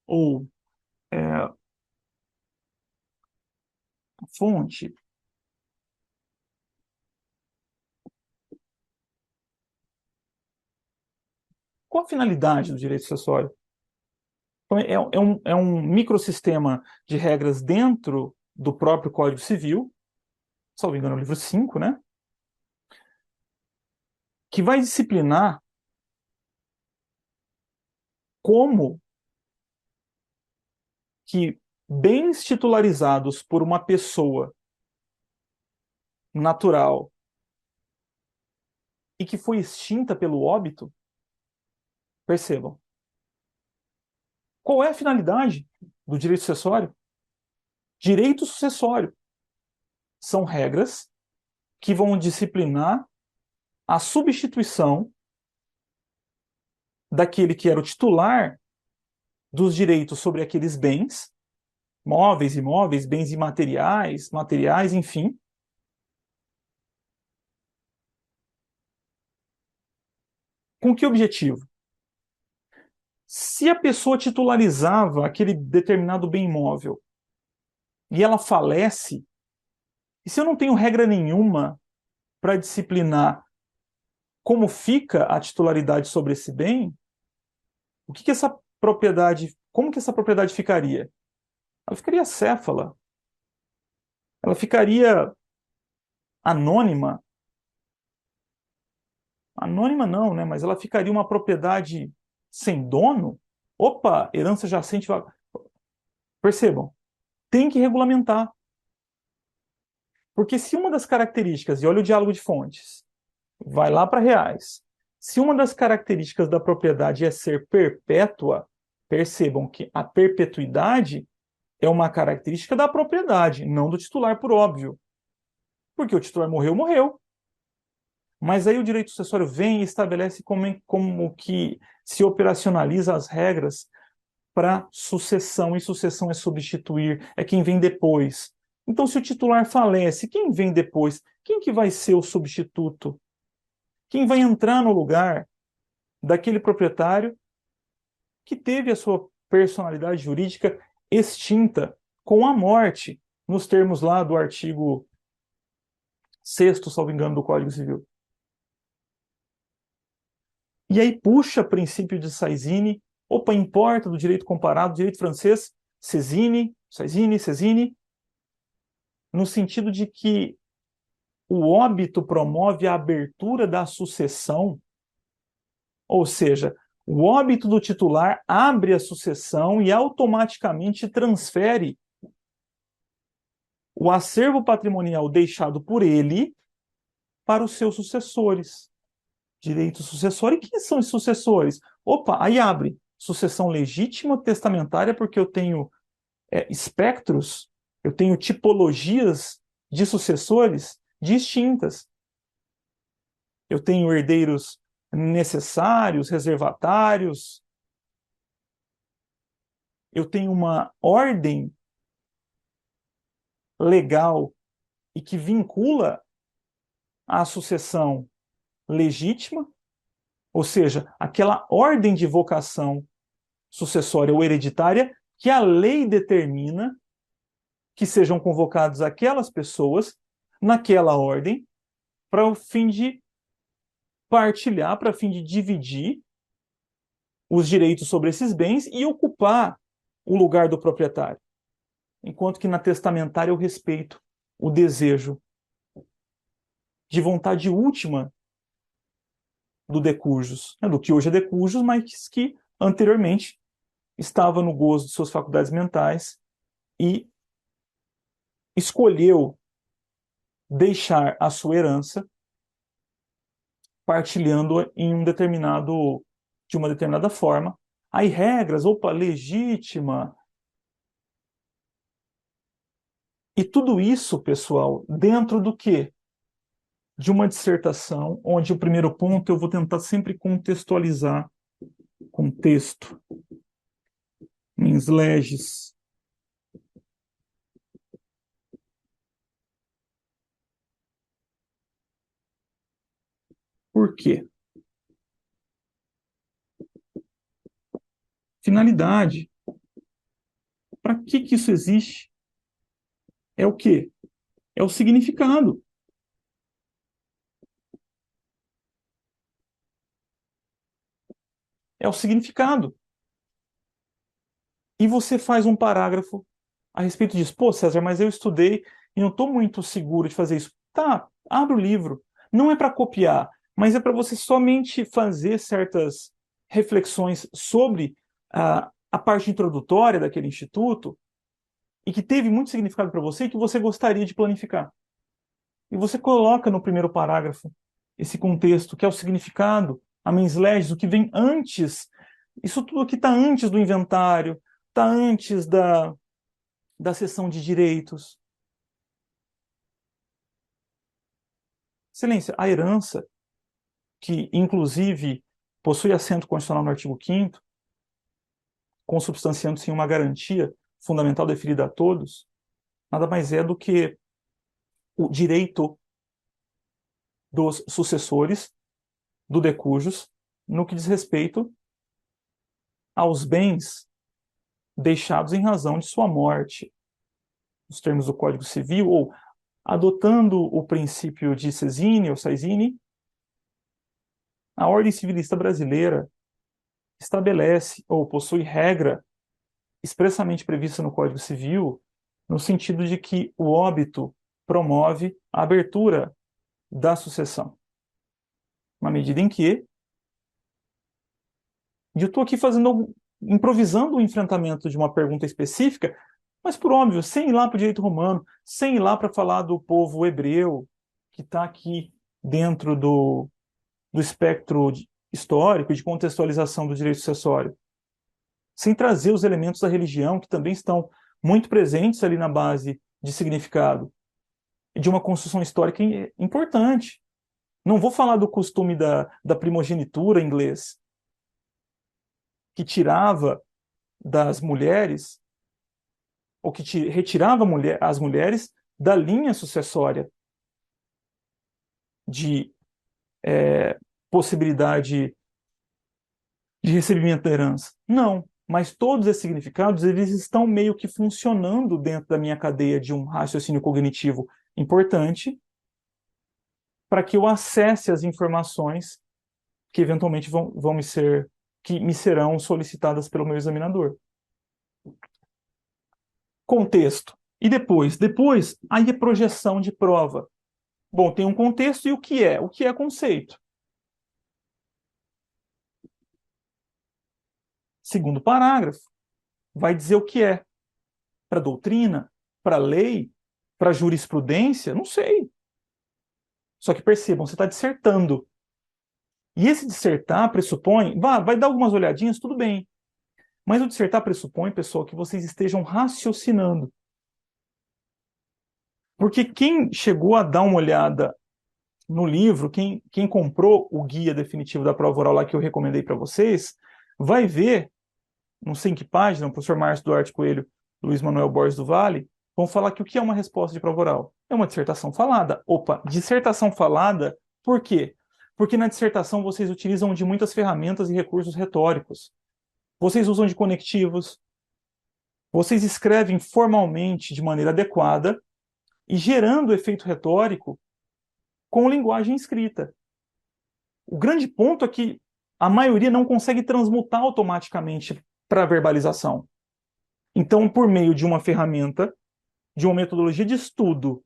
Ou fonte. Qual a finalidade do direito sucessório? Então, é um microsistema de regras dentro do próprio Código Civil, salvo engano, o livro 5, né? Que vai disciplinar como que bens titularizados por uma pessoa natural e que foi extinta pelo óbito, percebam, qual é a finalidade do direito sucessório? Direito sucessório são regras que vão disciplinar a substituição daquele que era o titular dos direitos sobre aqueles bens, móveis, imóveis, bens imateriais, materiais, enfim. Com que objetivo? Se a pessoa titularizava aquele determinado bem imóvel e ela falece, e se eu não tenho regra nenhuma para disciplinar como fica a titularidade sobre esse bem, o que essa propriedade, como que essa propriedade ficaria? Ela ficaria acéfala, ela ficaria anônima, anônima não, né? Mas ela ficaria uma propriedade sem dono. Opa, herança jacente. Percebam, tem que regulamentar. Porque se uma das características, e olha o diálogo de fontes, vai lá para reais, se uma das características da propriedade é ser perpétua, percebam que a perpetuidade é uma característica da propriedade, não do titular, por óbvio. Porque o titular morreu, morreu. Mas aí o direito sucessório vem e estabelece como que se operacionaliza as regras para sucessão, e sucessão é substituir, é quem vem depois. Então, se o titular falece, quem vem depois? Quem que vai ser o substituto? Quem vai entrar no lugar daquele proprietário que teve a sua personalidade jurídica extinta com a morte, nos termos lá do artigo 6º, salvo engano, do Código Civil. E aí puxa princípio de Saizine, opa, importa do direito comparado, direito francês, Saizine, no sentido de que o óbito promove a abertura da sucessão, ou seja, o óbito do titular abre a sucessão e automaticamente transfere o acervo patrimonial deixado por ele para os seus sucessores. Direito sucessório. E quem são os sucessores? Opa, aí abre. Sucessão legítima testamentária, porque eu tenho espectros, eu tenho tipologias de sucessores distintas. Eu tenho herdeiros necessários, reservatários. Eu tenho uma ordem legal e que vincula a sucessão legítima, ou seja, aquela ordem de vocação sucessória ou hereditária que a lei determina que sejam convocadas aquelas pessoas naquela ordem para o fim de partilhar, para o fim de dividir os direitos sobre esses bens e ocupar o lugar do proprietário. Enquanto que na testamentária eu respeito o desejo de vontade última do decujus, do que hoje é decujus, mas que anteriormente estava no gozo de suas faculdades mentais e escolheu deixar a sua herança partilhando em de uma determinada forma. Aí regras, opa, legítima. E tudo isso, pessoal, dentro do quê? De uma dissertação, onde o primeiro ponto eu vou tentar sempre contextualizar, contexto, mens legis. Por quê? Finalidade. Para que isso existe? É o quê? É o significado. É o significado. E você faz um parágrafo a respeito disso. Pô, César, mas eu estudei e não estou muito seguro de fazer isso. Tá, abre o livro. Não é para copiar, mas é para você somente fazer certas reflexões sobre a parte introdutória daquele instituto e que teve muito significado para você e que você gostaria de planificar. E você coloca no primeiro parágrafo esse contexto, que é o significado, a mens legis, o que vem antes. Isso tudo aqui está antes do inventário, está antes da seção de direitos. Excelência, a herança, que inclusive possui assento constitucional no artigo 5º, consubstanciando-se em uma garantia fundamental deferida a todos, nada mais é do que o direito dos sucessores do decujus no que diz respeito aos bens deixados em razão de sua morte, nos termos do Código Civil, ou adotando o princípio de Sesini ou Saizini, a ordem civilista brasileira estabelece ou possui regra expressamente prevista no Código Civil, no sentido de que o óbito promove a abertura da sucessão. Na medida em que eu estou aqui improvisando o enfrentamento de uma pergunta específica, mas por óbvio, sem ir lá para o direito romano, sem ir lá para falar do povo hebreu, que está aqui dentro do espectro histórico e de contextualização do direito sucessório, sem trazer os elementos da religião, que também estão muito presentes ali na base de significado, e de uma construção histórica importante. Não vou falar do costume da primogenitura inglês, que tirava das mulheres, ou que retirava as mulheres da linha sucessória de possibilidade de recebimento da herança. Não, mas todos esses significados eles estão meio que funcionando dentro da minha cadeia de um raciocínio cognitivo importante para que eu acesse as informações que eventualmente que me serão solicitadas pelo meu examinador. Contexto. E depois? Depois, aí é projeção de prova. Bom, tem um contexto e o que é? O que é conceito? Segundo parágrafo, vai dizer o que é. Para doutrina, para lei, para jurisprudência, não sei. Só que percebam, você está dissertando. E esse dissertar pressupõe, vai dar algumas olhadinhas, tudo bem. Mas o dissertar pressupõe, pessoal, que vocês estejam raciocinando. Porque quem chegou a dar uma olhada no livro, quem comprou o guia definitivo da prova oral lá que eu recomendei para vocês, vai ver, não sei em que página, o professor Márcio Duarte Coelho, Luiz Manuel Borges do Vale, vão falar que o que é uma resposta de prova oral? É uma dissertação falada. Opa, dissertação falada, por quê? Porque na dissertação vocês utilizam de muitas ferramentas e recursos retóricos. Vocês usam de conectivos, vocês escrevem formalmente de maneira adequada e gerando efeito retórico com linguagem escrita. O grande ponto é que a maioria não consegue transmutar automaticamente para a verbalização. Então, por meio de uma ferramenta, de uma metodologia de estudo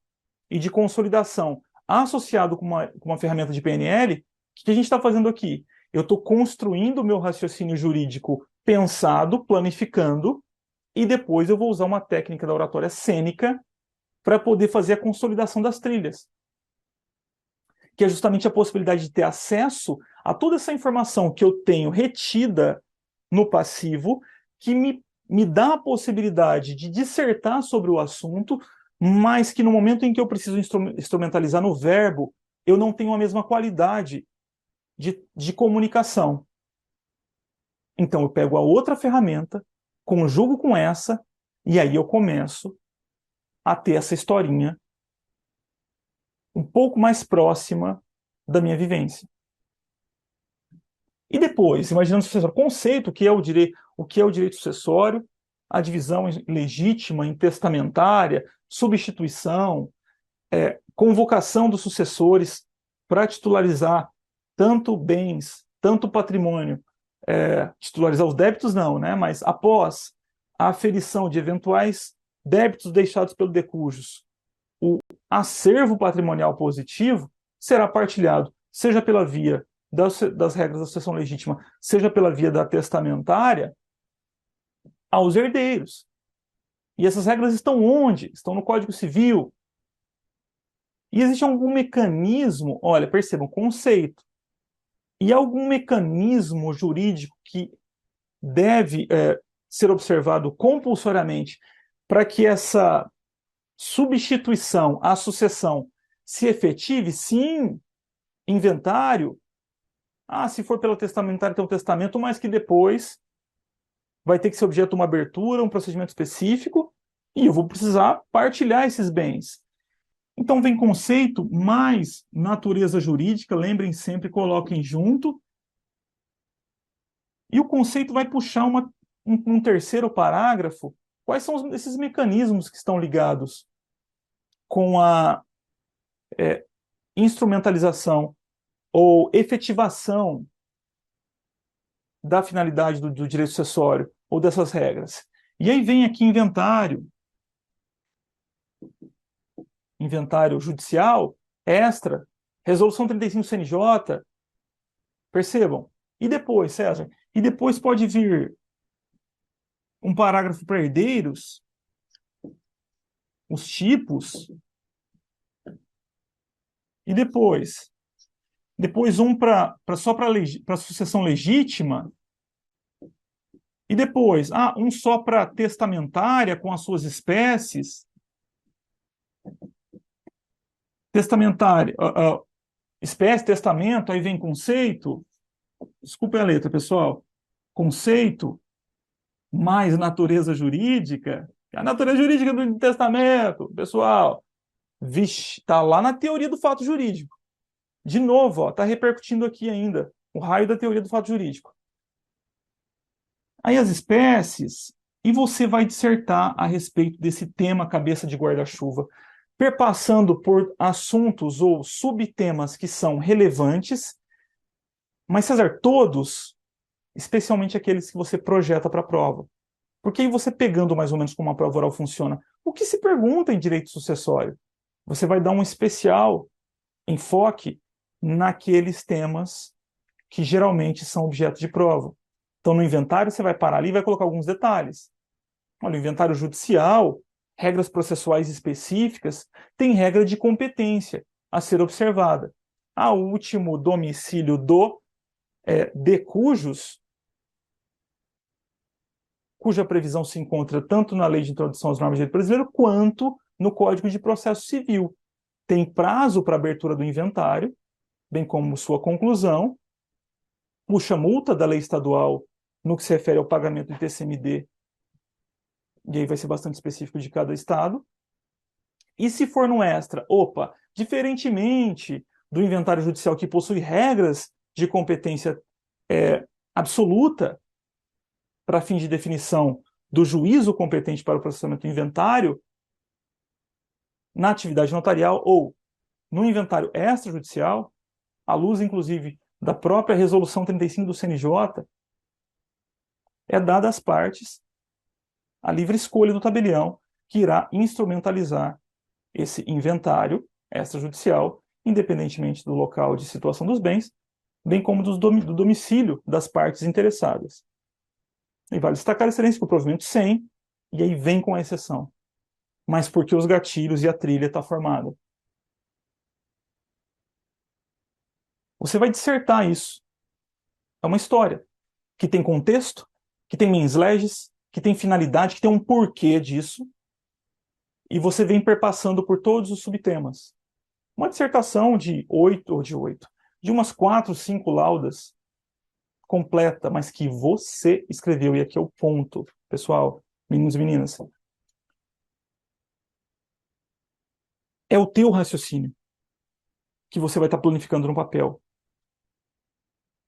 e de consolidação associado com uma ferramenta de PNL, o que a gente está fazendo aqui? Eu estou construindo o meu raciocínio jurídico pensado, planificando, e depois eu vou usar uma técnica da oratória cênica para poder fazer a consolidação das trilhas, que é justamente a possibilidade de ter acesso a toda essa informação que eu tenho retida no passivo, que me dá a possibilidade de dissertar sobre o assunto, mas que no momento em que eu preciso instrumentalizar no verbo, eu não tenho a mesma qualidade de comunicação. Então eu pego a outra ferramenta, conjugo com essa, e aí eu começo a ter essa historinha um pouco mais próxima da minha vivência. E depois, imaginando o sucessório, conceito, o que é o direito sucessório, a divisão legítima, intestamentária, substituição, convocação dos sucessores para titularizar tanto bens, tanto patrimônio, titularizar os débitos não, né? Mas após a aferição de eventuais débitos deixados pelo decujus, o acervo patrimonial positivo será partilhado, seja pela via das regras da sucessão legítima, seja pela via da testamentária, aos herdeiros. E essas regras estão onde? Estão no Código Civil. E existe algum mecanismo, olha, percebam, conceito, e algum mecanismo jurídico que deve ser observado compulsoriamente para que essa substituição à sucessão se efetive? Sim, inventário. Se for pelo testamentário, tem um testamento, mas que depois vai ter que ser objeto de uma abertura, um procedimento específico, e eu vou precisar partilhar esses bens. Então vem conceito mais natureza jurídica, lembrem sempre, coloquem junto, e o conceito vai puxar um terceiro parágrafo. Quais são esses mecanismos que estão ligados com a instrumentalização ou efetivação da finalidade do direito sucessório ou dessas regras? E aí vem aqui inventário judicial, extra, resolução 35 do CNJ, percebam. E depois, César? E depois pode vir um parágrafo para herdeiros, os tipos, e depois um só para sucessão legítima, e depois um só para testamentária com as suas espécies. Testamentária, espécie, testamento, aí vem conceito. Desculpe a letra, pessoal. Conceito mais natureza jurídica. A natureza jurídica do testamento, pessoal, vixe, está lá na teoria do fato jurídico. De novo, está repercutindo aqui ainda o raio da teoria do fato jurídico. Aí as espécies, e você vai dissertar a respeito desse tema cabeça de guarda-chuva, perpassando por assuntos ou subtemas que são relevantes, mas, César, todos, especialmente aqueles que você projeta para a prova. Porque aí você pegando mais ou menos como a prova oral funciona, o que se pergunta em direito sucessório? Você vai dar um especial enfoque naqueles temas que geralmente são objeto de prova. Então, no inventário, você vai parar ali e vai colocar alguns detalhes. Olha, o inventário judicial, regras processuais específicas, tem regra de competência a ser observada. O último domicílio de cujos, cuja previsão se encontra tanto na Lei de Introdução às Normas de Direito Brasileiro quanto no Código de Processo Civil. Tem prazo para abertura do inventário, bem como sua conclusão, puxa multa da lei estadual no que se refere ao pagamento do ITCMD, e aí vai ser bastante específico de cada estado. E se for no extra, diferentemente do inventário judicial que possui regras de competência absoluta para fim de definição do juízo competente para o processamento do inventário, na atividade notarial ou no inventário extrajudicial, à luz, inclusive, da própria resolução 35 do CNJ, é dada às partes a livre escolha do tabelião que irá instrumentalizar esse inventário extrajudicial, independentemente do local de situação dos bens, bem como do domicílio das partes interessadas. E vale destacar a excelência que o provimento sem, e aí vem com a exceção. Mas porque os gatilhos e a trilha está formada. Você vai dissertar isso. É uma história que tem contexto, que tem mens legis, que tem finalidade, que tem um porquê disso, e você vem perpassando por todos os subtemas. Uma dissertação de umas 4, 5 laudas completa, mas que você escreveu, e aqui é o ponto, pessoal, meninos e meninas. É o teu raciocínio que você vai estar planificando no papel.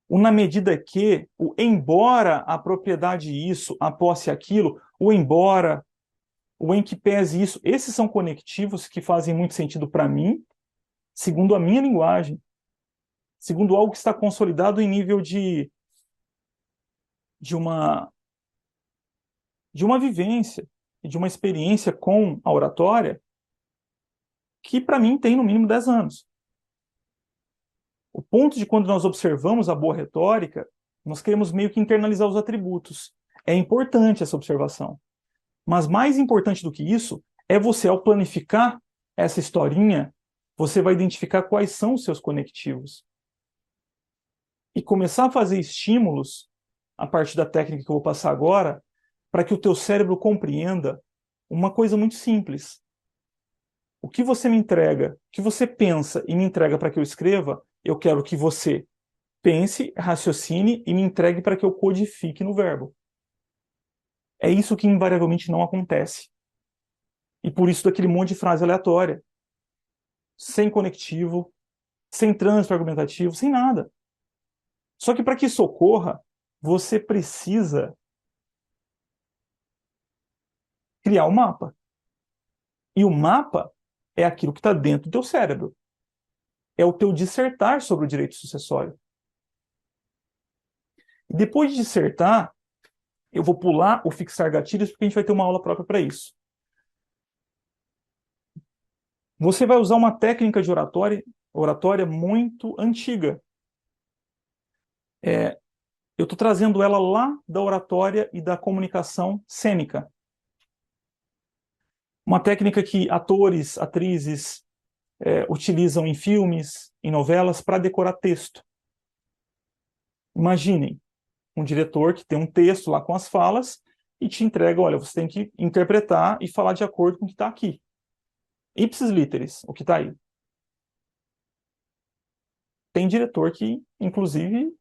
O na medida que, o embora a propriedade isso, a posse aquilo, o embora ou em que pese isso, esses são conectivos que fazem muito sentido para mim, segundo a minha linguagem, segundo algo que está consolidado em nível de uma, de uma vivência, de uma experiência com a oratória, que para mim tem no mínimo 10 anos. O ponto de quando nós observamos a boa retórica, nós queremos meio que internalizar os atributos. É importante essa observação. Mas mais importante do que isso é você, ao planificar essa historinha, você vai identificar quais são os seus conectivos. E começar a fazer estímulos, a partir da técnica que eu vou passar agora, para que o teu cérebro compreenda uma coisa muito simples. O que você me entrega, o que você pensa e me entrega para que eu escreva, eu quero que você pense, raciocine e me entregue para que eu codifique no verbo. É isso que invariavelmente não acontece. E por isso daquele monte de frase aleatória, sem conectivo, sem trânsito argumentativo, sem nada. Só que para que isso ocorra, você precisa criar um mapa. E o mapa é aquilo que está dentro do teu cérebro. É o teu dissertar sobre o direito sucessório. E depois de dissertar, eu vou pular o fixar gatilhos, porque a gente vai ter uma aula própria para isso. Você vai usar uma técnica de oratória muito antiga. Eu estou trazendo ela lá da oratória e da comunicação cênica. Uma técnica que atores, atrizes utilizam em filmes, em novelas, para decorar texto. Imaginem um diretor que tem um texto lá com as falas e te entrega, olha, você tem que interpretar e falar de acordo com o que está aqui. Ipsis literis, o que está aí. Tem diretor que, inclusive,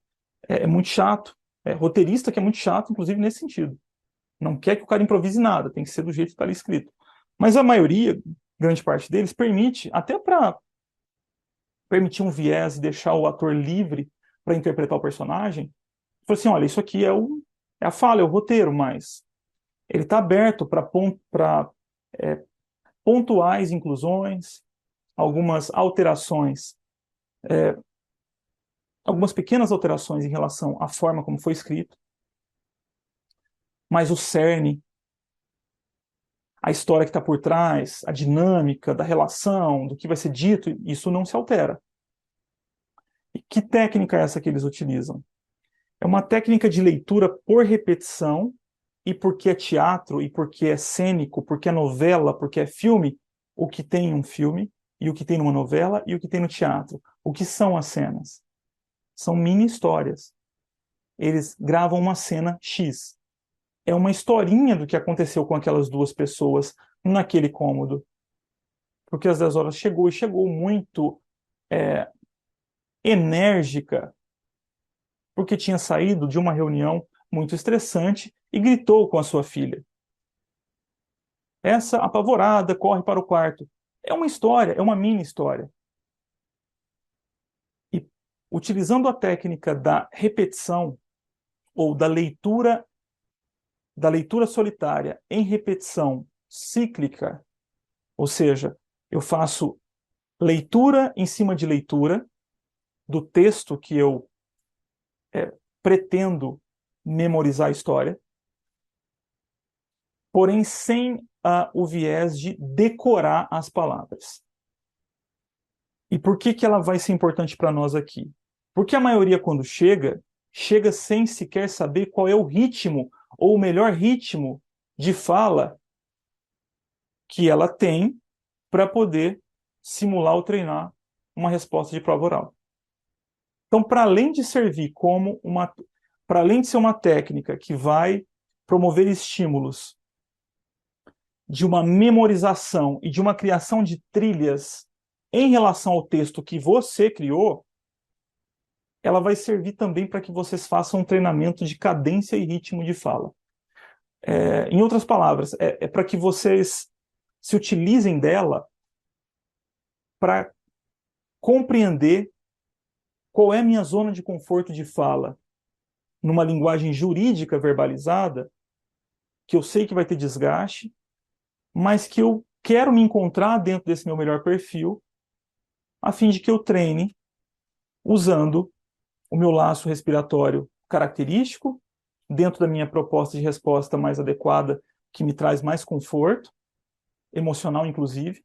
é muito chato. Roteirista que é muito chato, inclusive, nesse sentido. Não quer que o cara improvise nada, tem que ser do jeito que está ali escrito. Mas a maioria, grande parte deles, permite, até para permitir um viés e deixar o ator livre para interpretar o personagem, fala assim, olha, isso aqui é a fala, é o roteiro, mas ele está aberto para pontuais inclusões, algumas alterações, algumas pequenas alterações em relação à forma como foi escrito, mas o cerne, a história que está por trás, a dinâmica da relação, do que vai ser dito, isso não se altera. E que técnica é essa que eles utilizam? É uma técnica de leitura por repetição, e porque é teatro, e porque é cênico, porque é novela, porque é filme, o que tem em um filme, e o que tem numa novela, e o que tem no teatro. O que são as cenas? São mini histórias. Eles gravam uma cena X. É uma historinha do que aconteceu com aquelas duas pessoas naquele cômodo. Porque às 10 horas chegou, e chegou muito enérgica, porque tinha saído de uma reunião muito estressante e gritou com a sua filha. Essa, apavorada, corre para o quarto. É uma história, é uma mini história. E utilizando a técnica da repetição ou da leitura solitária em repetição cíclica, ou seja, eu faço leitura em cima de leitura do texto que eu pretendo memorizar a história, porém sem o viés de decorar as palavras. E por que ela vai ser importante para nós aqui? Porque a maioria, quando chega sem sequer saber qual é o ritmo, ou o melhor ritmo de fala que ela tem para poder simular ou treinar uma resposta de prova oral. Então, para além de servir para além de ser uma técnica que vai promover estímulos de uma memorização e de uma criação de trilhas em relação ao texto que você criou, ela vai servir também para que vocês façam um treinamento de cadência e ritmo de fala. Em outras palavras, é para que vocês se utilizem dela para compreender qual é a minha zona de conforto de fala numa linguagem jurídica verbalizada, que eu sei que vai ter desgaste, mas que eu quero me encontrar dentro desse meu melhor perfil, a fim de que eu treine usando o meu laço respiratório característico, dentro da minha proposta de resposta mais adequada, que me traz mais conforto, emocional inclusive.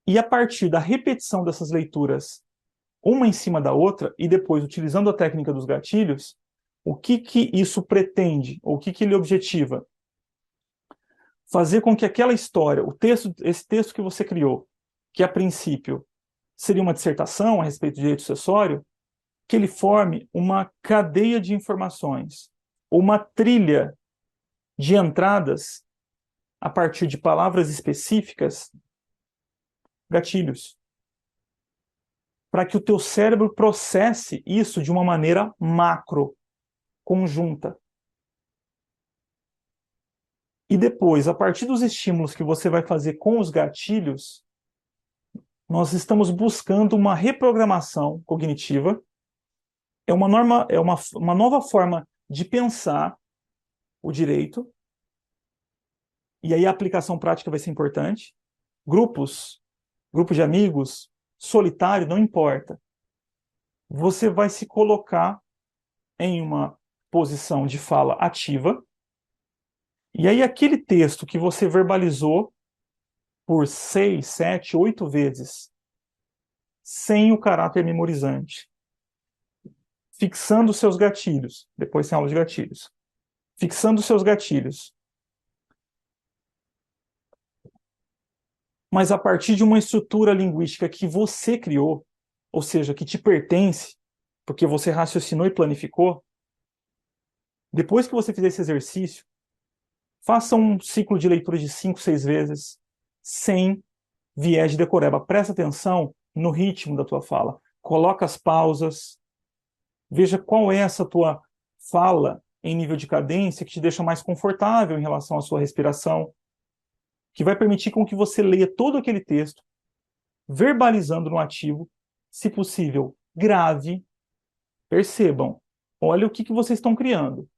E a partir da repetição dessas leituras, uma em cima da outra, e depois utilizando a técnica dos gatilhos, o que isso pretende, ou o que ele objetiva? Fazer com que aquela história, esse texto que você criou, que a princípio seria uma dissertação a respeito de direito sucessório, que ele forme uma cadeia de informações, ou uma trilha de entradas a partir de palavras específicas, gatilhos, para que o teu cérebro processe isso de uma maneira macro, conjunta. E depois, a partir dos estímulos que você vai fazer com os gatilhos, nós estamos buscando uma reprogramação cognitiva. É uma nova forma de pensar o direito. E aí a aplicação prática vai ser importante. Grupos de amigos, solitário, não importa. Você vai se colocar em uma posição de fala ativa. E aí aquele texto que você verbalizou por 6, 7, 8 vezes, sem o caráter memorizante, fixando seus gatilhos, depois tem aula de gatilhos, fixando seus gatilhos, mas a partir de uma estrutura linguística que você criou, ou seja, que te pertence, porque você raciocinou e planificou, depois que você fizer esse exercício, faça um ciclo de leitura de 5, 6 vezes, sem viés de decoreba. Presta atenção no ritmo da tua fala. Coloca as pausas, veja qual é essa tua fala em nível de cadência que te deixa mais confortável em relação à sua respiração, que vai permitir com que você leia todo aquele texto, verbalizando no ativo, se possível, grave. Percebam, olha o que vocês estão criando.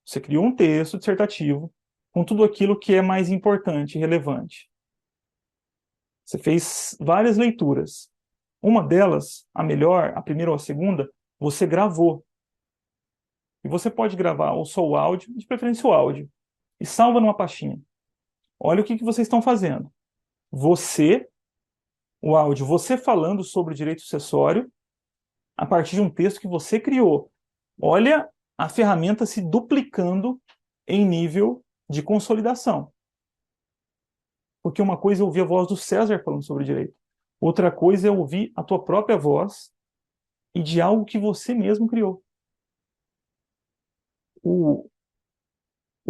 Você criou um texto dissertativo com tudo aquilo que é mais importante e relevante. Você fez várias leituras. Uma delas, a melhor, a primeira ou a segunda, você gravou. E você pode gravar ou só o áudio, de preferência o áudio, e salva numa pastinha. Olha o que vocês estão fazendo. O áudio, você falando sobre o direito sucessório a partir de um texto que você criou. Olha a ferramenta se duplicando em nível de consolidação. Porque uma coisa é ouvir a voz do César falando sobre direito. Outra coisa é ouvir a tua própria voz e de algo que você mesmo criou. O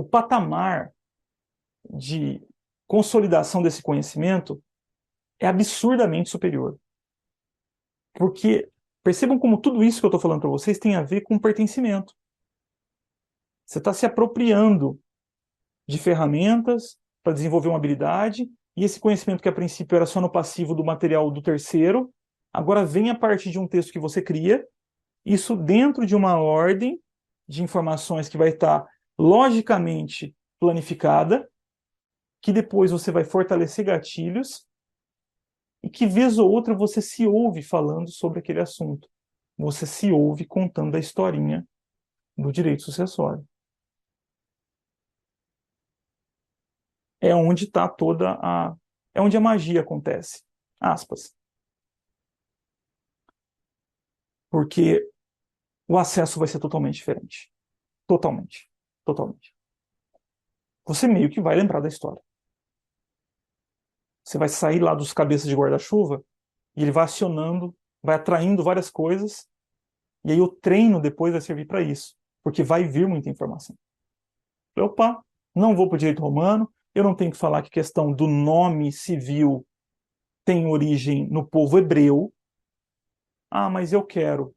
patamar de consolidação desse conhecimento é absurdamente superior. Porque percebam como tudo isso que eu estou falando para vocês tem a ver com pertencimento. Você está se apropriando de ferramentas para desenvolver uma habilidade, e esse conhecimento que a princípio era só no passivo do material do terceiro, agora vem a partir de um texto que você cria, isso dentro de uma ordem de informações que vai estar logicamente planificada, que depois você vai fortalecer gatilhos, e que vez ou outra você se ouve falando sobre aquele assunto. Você se ouve contando a historinha do direito sucessório. É onde está é onde a magia acontece. Aspas. Porque o acesso vai ser totalmente diferente. Totalmente. Totalmente. Você meio que vai lembrar da história. Você vai sair lá dos cabeças de guarda-chuva e ele vai acionando, vai atraindo várias coisas, e aí o treino depois vai servir para isso, porque vai vir muita informação. Opa, não vou para o direito romano, eu não tenho que falar que a questão do nome civil tem origem no povo hebreu. Ah, mas eu quero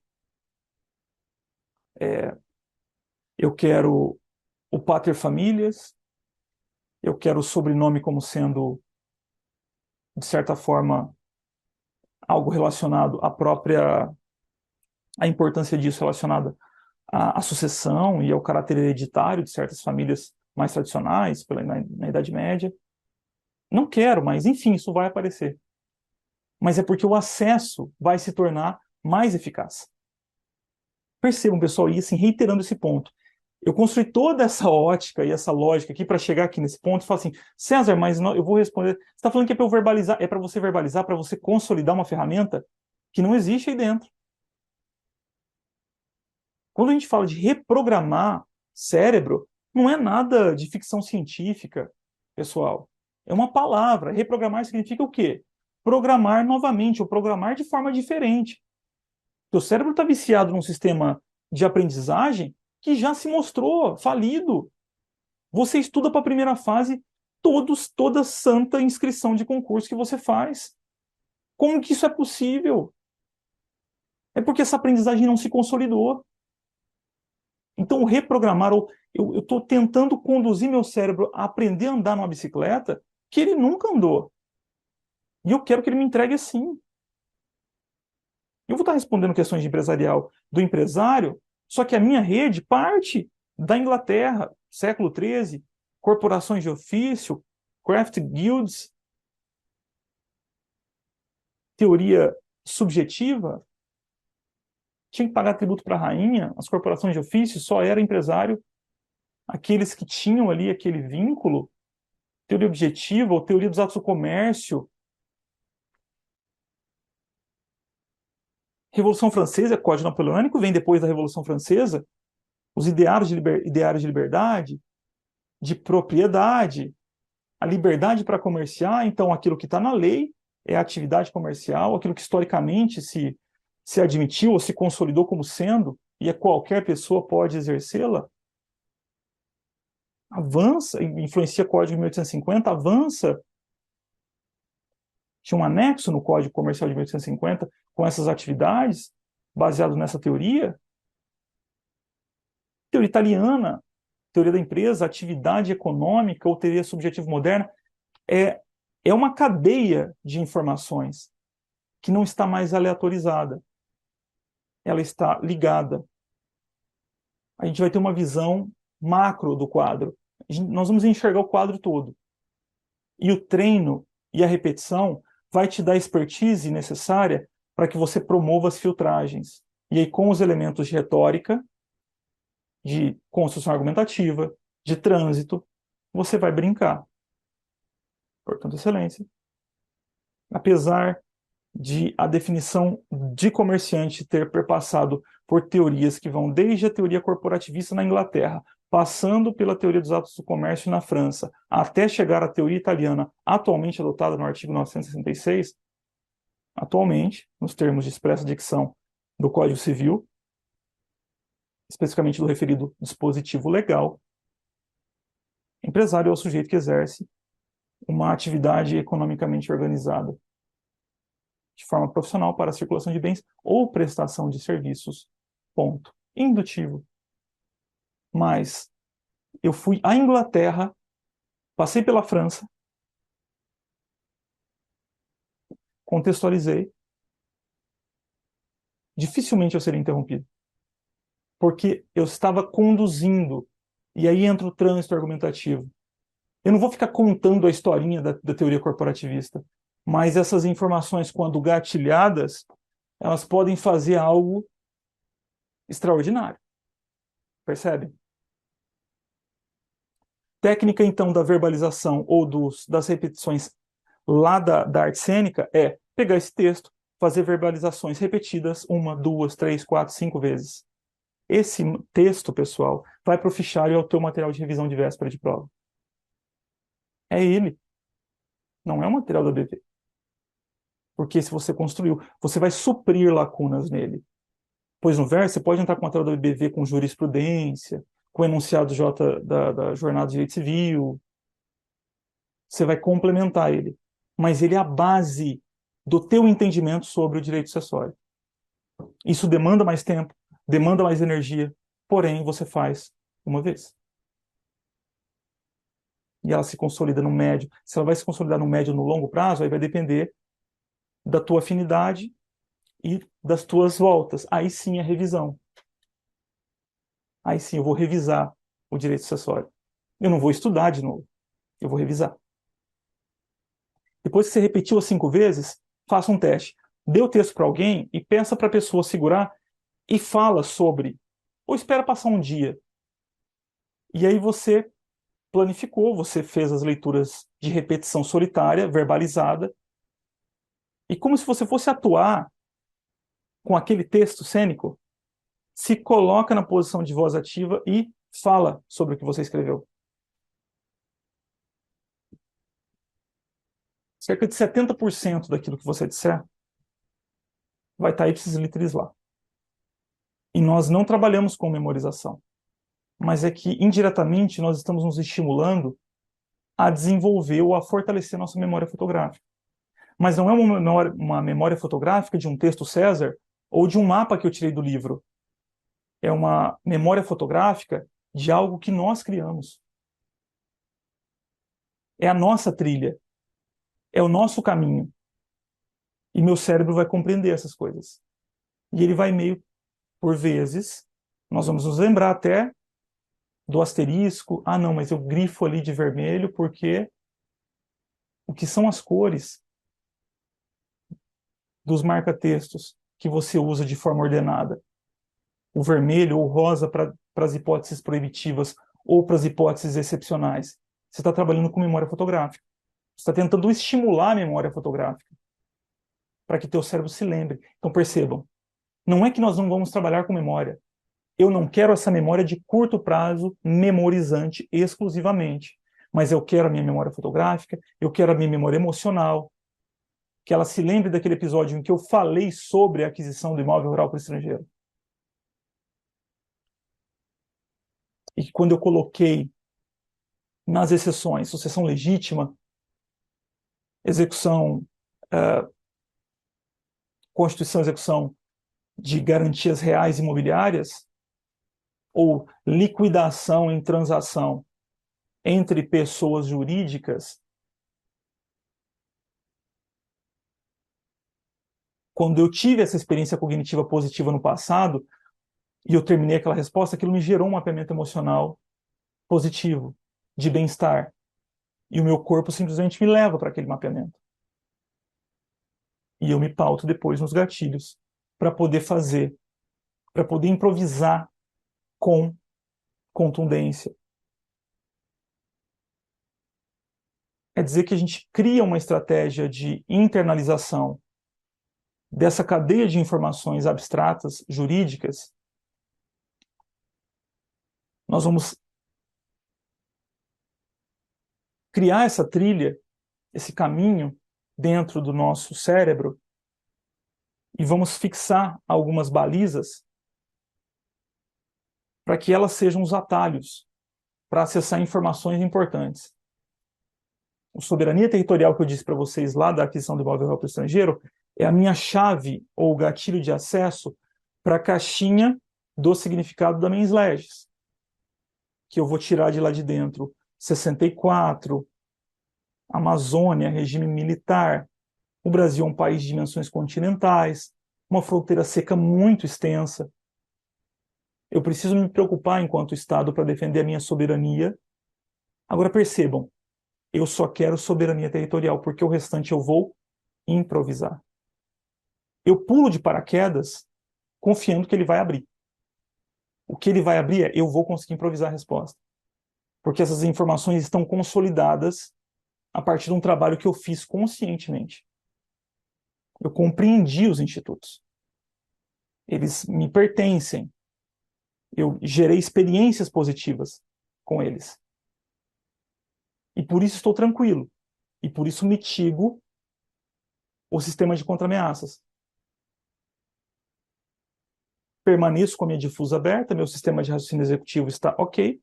o pater familias, eu quero o sobrenome como sendo, de certa forma, algo relacionado à importância disso relacionada à sucessão e ao caráter hereditário de certas famílias mais tradicionais, na Idade Média. Não quero, mas enfim, isso vai aparecer. Mas é porque o acesso vai se tornar mais eficaz. Percebam, pessoal, e assim, reiterando esse ponto. Eu construí toda essa ótica e essa lógica aqui para chegar aqui nesse ponto e falar assim, César, mas não, eu vou responder. Você está falando que é para eu verbalizar, é para você verbalizar, para você consolidar uma ferramenta que não existe aí dentro. Quando a gente fala de reprogramar cérebro, não é nada de ficção científica, pessoal. É uma palavra. Reprogramar significa o quê? Programar novamente, ou programar de forma diferente. O cérebro está viciado num sistema de aprendizagem que já se mostrou falido. Você estuda para a primeira fase toda santa inscrição de concurso que você faz. Como que isso é possível? É porque essa aprendizagem não se consolidou. Então, reprogramar, ou eu estou tentando conduzir meu cérebro a aprender a andar numa bicicleta que ele nunca andou. E eu quero que ele me entregue assim. Eu vou estar respondendo questões de empresarial do empresário, só que a minha rede parte da Inglaterra, século XIII, corporações de ofício, craft guilds, teoria subjetiva, tinha que pagar tributo para a rainha, as corporações de ofício só era empresário aqueles que tinham ali aquele vínculo, teoria objetiva ou teoria dos atos do comércio. Revolução Francesa, Código Napoleônico, vem depois da Revolução Francesa, os ideários de liberdade, de propriedade, a liberdade para comerciar, então aquilo que está na lei é a atividade comercial, aquilo que historicamente se admitiu ou se consolidou como sendo, e qualquer pessoa pode exercê-la, avança, influencia o Código de 1850, avança. Tinha um anexo no Código Comercial de 1850 com essas atividades, baseado nessa teoria. Teoria italiana, teoria da empresa, atividade econômica ou teoria subjetiva moderna, é uma cadeia de informações que não está mais aleatorizada. Ela está ligada. A gente vai ter uma visão macro do quadro. Nós vamos enxergar o quadro todo. E o treino e a repetição vai te dar a expertise necessária para que você promova as filtragens. E aí, com os elementos de retórica, de construção argumentativa, de trânsito, você vai brincar. Portanto, excelência. Apesar de a definição de comerciante ter perpassado por teorias que vão desde a teoria corporativista na Inglaterra, passando pela teoria dos atos do comércio na França, até chegar à teoria italiana, atualmente adotada no artigo 966, atualmente, nos termos de expressa dicção do Código Civil, especificamente do referido dispositivo legal, empresário é o sujeito que exerce uma atividade economicamente organizada de forma profissional para a circulação de bens ou prestação de serviços. Ponto. Indutivo. Mas eu fui à Inglaterra, passei pela França, contextualizei, dificilmente eu seria interrompido. Porque eu estava conduzindo, e aí entra o trânsito argumentativo. Eu não vou ficar contando a historinha da teoria corporativista, mas essas informações, quando gatilhadas, elas podem fazer algo extraordinário. Percebe? Técnica, então, da verbalização ou das repetições lá da arte cênica é pegar esse texto, fazer verbalizações repetidas 1, 2, 3, 4, 5 vezes. Esse texto, pessoal, vai para o fichário e é o teu material de revisão de véspera de prova. É ele. Não é o material da BV. Porque se você construiu, você vai suprir lacunas nele. Pois no verso, você pode entrar com o material da BV com jurisprudência, com o enunciado J da Jornada de Direito Civil. Você vai complementar ele. Mas ele é a base do teu entendimento sobre o direito sucessório. Isso demanda mais tempo, demanda mais energia, porém você faz uma vez. E ela se consolida no médio. Se ela vai se consolidar no médio ou no longo prazo, aí vai depender da tua afinidade e das tuas voltas. Aí sim a revisão. Aí sim eu vou revisar o direito sucessório. Eu não vou estudar de novo, eu vou revisar. Depois que você repetiu as 5 vezes, faça um teste. Dê o texto para alguém e peça para a pessoa segurar e fala sobre, ou espera passar um dia. E aí você planificou, você fez as leituras de repetição solitária, verbalizada, e como se você fosse atuar com aquele texto cênico, se coloca na posição de voz ativa e fala sobre o que você escreveu. Cerca de 70% daquilo que você disser vai estar ipsis literis lá. E nós não trabalhamos com memorização, mas é que indiretamente nós estamos nos estimulando a desenvolver ou a fortalecer nossa memória fotográfica. Mas não é uma memória fotográfica de um texto César ou de um mapa que eu tirei do livro. É uma memória fotográfica de algo que nós criamos. É a nossa trilha, é o nosso caminho. E meu cérebro vai compreender essas coisas. E ele vai meio, por vezes, nós vamos nos lembrar até do asterisco. Ah, não, mas eu grifo ali de vermelho porque o que são as cores dos marca-textos que você usa de forma ordenada? O vermelho ou o rosa para as hipóteses proibitivas ou para as hipóteses excepcionais. Você está trabalhando com memória fotográfica. Você está tentando estimular a memória fotográfica para que teu cérebro se lembre. Então percebam, não é que nós não vamos trabalhar com memória. Eu não quero essa memória de curto prazo, memorizante exclusivamente. Mas eu quero a minha memória fotográfica, eu quero a minha memória emocional, que ela se lembre daquele episódio em que eu falei sobre a aquisição do imóvel rural para o estrangeiro. E que quando eu coloquei nas exceções, sucessão legítima, execução, constituição e execução de garantias reais imobiliárias, ou liquidação em transação entre pessoas jurídicas, quando eu tive essa experiência cognitiva positiva no passado, e eu terminei aquela resposta, aquilo me gerou um mapeamento emocional positivo, de bem-estar. E o meu corpo simplesmente me leva para aquele mapeamento. E eu me pauto depois nos gatilhos para poder fazer, para poder improvisar com contundência. É dizer que a gente cria uma estratégia de internalização dessa cadeia de informações abstratas, jurídicas. Nós vamos criar essa trilha, esse caminho dentro do nosso cérebro e vamos fixar algumas balizas para que elas sejam os atalhos para acessar informações importantes. O soberania territorial que eu disse para vocês lá da aquisição do imóvel rural para o estrangeiro é a minha chave ou gatilho de acesso para a caixinha do significado da mens legis, que eu vou tirar de lá de dentro 64, Amazônia, regime militar, o Brasil é um país de dimensões continentais, uma fronteira seca muito extensa. Eu preciso me preocupar enquanto Estado para defender a minha soberania. Agora percebam, eu só quero soberania territorial, porque o restante eu vou improvisar. Eu pulo de paraquedas confiando que ele vai abrir. O que ele vai abrir é, eu vou conseguir improvisar a resposta. Porque essas informações estão consolidadas a partir de um trabalho que eu fiz conscientemente. Eu compreendi os institutos. Eles me pertencem. Eu gerei experiências positivas com eles. E por isso estou tranquilo. E por isso mitigo o sistema de contra-ameaças. Permaneço com a minha difusa aberta, meu sistema de raciocínio executivo está ok,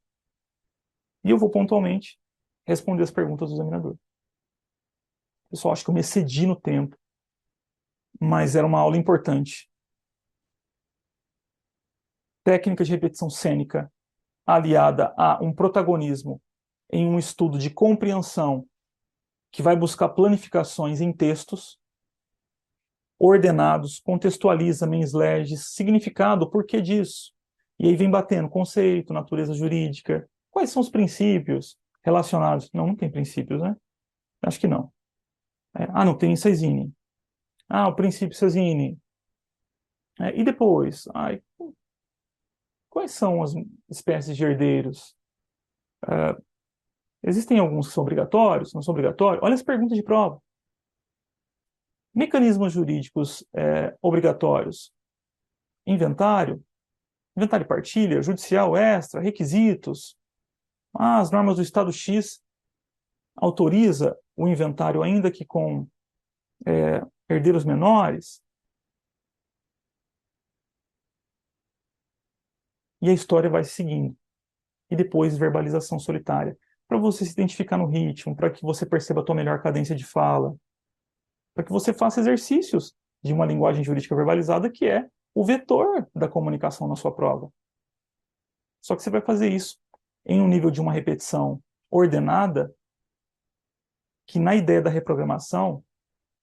e eu vou pontualmente responder as perguntas do examinador. Eu só acho que eu me excedi no tempo, mas era uma aula importante. Técnica de repetição cênica aliada a um protagonismo em um estudo de compreensão que vai buscar planificações em textos ordenados, contextualiza mens legis, significado, o porquê disso. E aí vem batendo conceito, natureza jurídica, Quais são os princípios relacionados? Não, não tem princípios, né? Acho que não. Não, tem Cesini. O princípio Cesini. E depois? Quais são as espécies de herdeiros? Existem alguns que são obrigatórios, não são obrigatórios? Olha as perguntas de prova. Mecanismos jurídicos obrigatórios. Inventário e partilha, judicial extra, requisitos. As normas do Estado X autoriza o inventário ainda que com herdeiros menores. E a história vai seguindo. E depois verbalização solitária. Para você se identificar no ritmo, para que você perceba a tua melhor cadência de fala, para que você faça exercícios de uma linguagem jurídica verbalizada que é o vetor da comunicação na sua prova. Só que você vai fazer isso em um nível de uma repetição ordenada, que na ideia da reprogramação,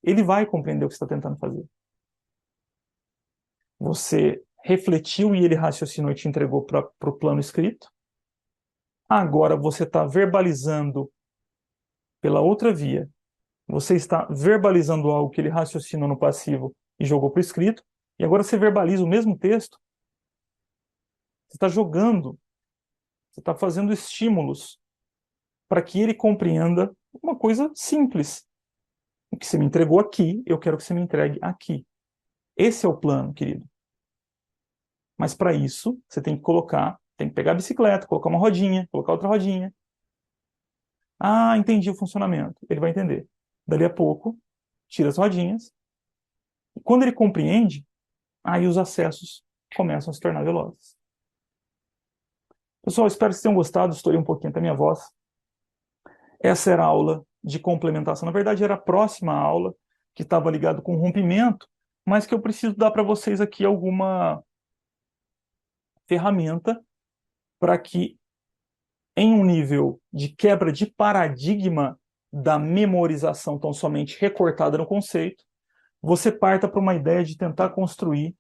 ele vai compreender o que você está tentando fazer. Você refletiu e ele raciocinou e te entregou para o plano escrito. Agora você está verbalizando pela outra via. Você está verbalizando algo que ele raciocinou no passivo e jogou para o escrito. E agora você verbaliza o mesmo texto. Você está jogando. Você está fazendo estímulos para que ele compreenda uma coisa simples. O que você me entregou aqui, eu quero que você me entregue aqui. Esse é o plano, querido. Mas para isso, você tem que pegar a bicicleta, colocar uma rodinha, colocar outra rodinha. Entendi o funcionamento. Ele vai entender. Dali a pouco, tira as rodinhas. E quando ele compreende, aí os acessos começam a se tornar velozes. Pessoal, espero que vocês tenham gostado. Estourei um pouquinho da minha voz. Essa era a aula de complementação. Na verdade, era a próxima aula, que estava ligado com rompimento, mas que eu preciso dar para vocês aqui alguma ferramenta para que, em um nível de quebra de paradigma da memorização tão somente recortada no conceito, você parta para uma ideia de tentar construir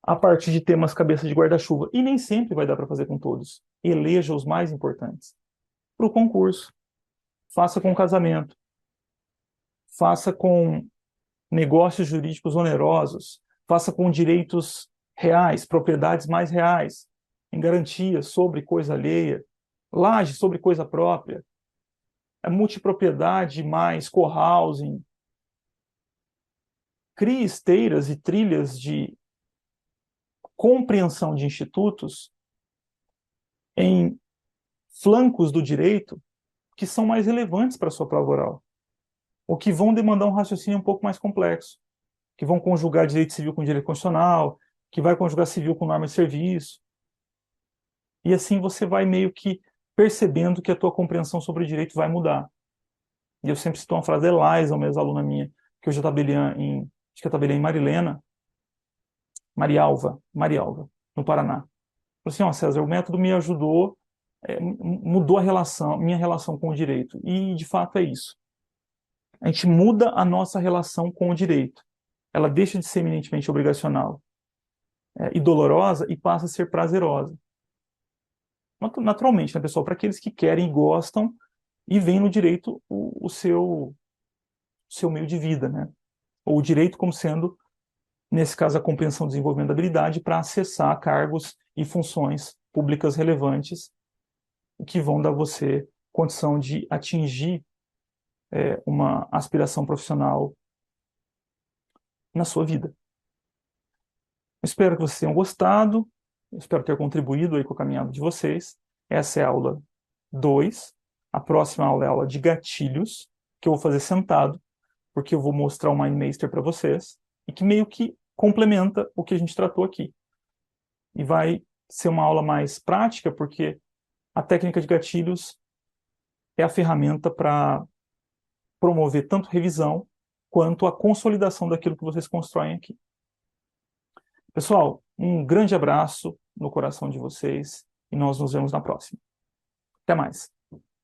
a partir de temas cabeça de guarda-chuva. E nem sempre vai dar para fazer com todos. Eleja os mais importantes. Para o concurso, faça com casamento, faça com negócios jurídicos onerosos, faça com direitos reais, propriedades mais reais, em garantia sobre coisa alheia, laje sobre coisa própria, multipropriedade mais co-housing. Crie esteiras e trilhas de compreensão de institutos em flancos do direito que são mais relevantes para a sua prova oral, ou que vão demandar um raciocínio um pouco mais complexo, que vão conjugar direito civil com direito constitucional, que vai conjugar civil com norma de serviço. E assim você vai meio que percebendo que a tua compreensão sobre o direito vai mudar. E eu sempre cito uma frase da Eliza, uma ex-aluna minha, que eu já tabelei acho que eu tabelei em Marilena, Marialva, no Paraná. Falei assim, César, o método me ajudou, mudou minha relação com o direito. E, de fato, é isso. A gente muda a nossa relação com o direito. Ela deixa de ser eminentemente obrigacional e dolorosa e passa a ser prazerosa. Naturalmente, né, pessoal? Para aqueles que querem e gostam e veem no direito o seu meio de vida, né? Ou o direito como sendo, nesse caso, a compreensão e desenvolvimento da habilidade para acessar cargos e funções públicas relevantes que vão dar a você condição de atingir uma aspiração profissional na sua vida. Espero que vocês tenham gostado, espero ter contribuído aí com a caminhada de vocês. Essa é a aula 2. A próxima aula é a aula de gatilhos, que eu vou fazer sentado, porque eu vou mostrar o MindMeister para vocês, e que meio que complementa o que a gente tratou aqui. E vai ser uma aula mais prática, porque a técnica de gatilhos é a ferramenta para promover tanto revisão quanto a consolidação daquilo que vocês constroem aqui. Pessoal, um grande abraço no coração de vocês e nós nos vemos na próxima. Até mais.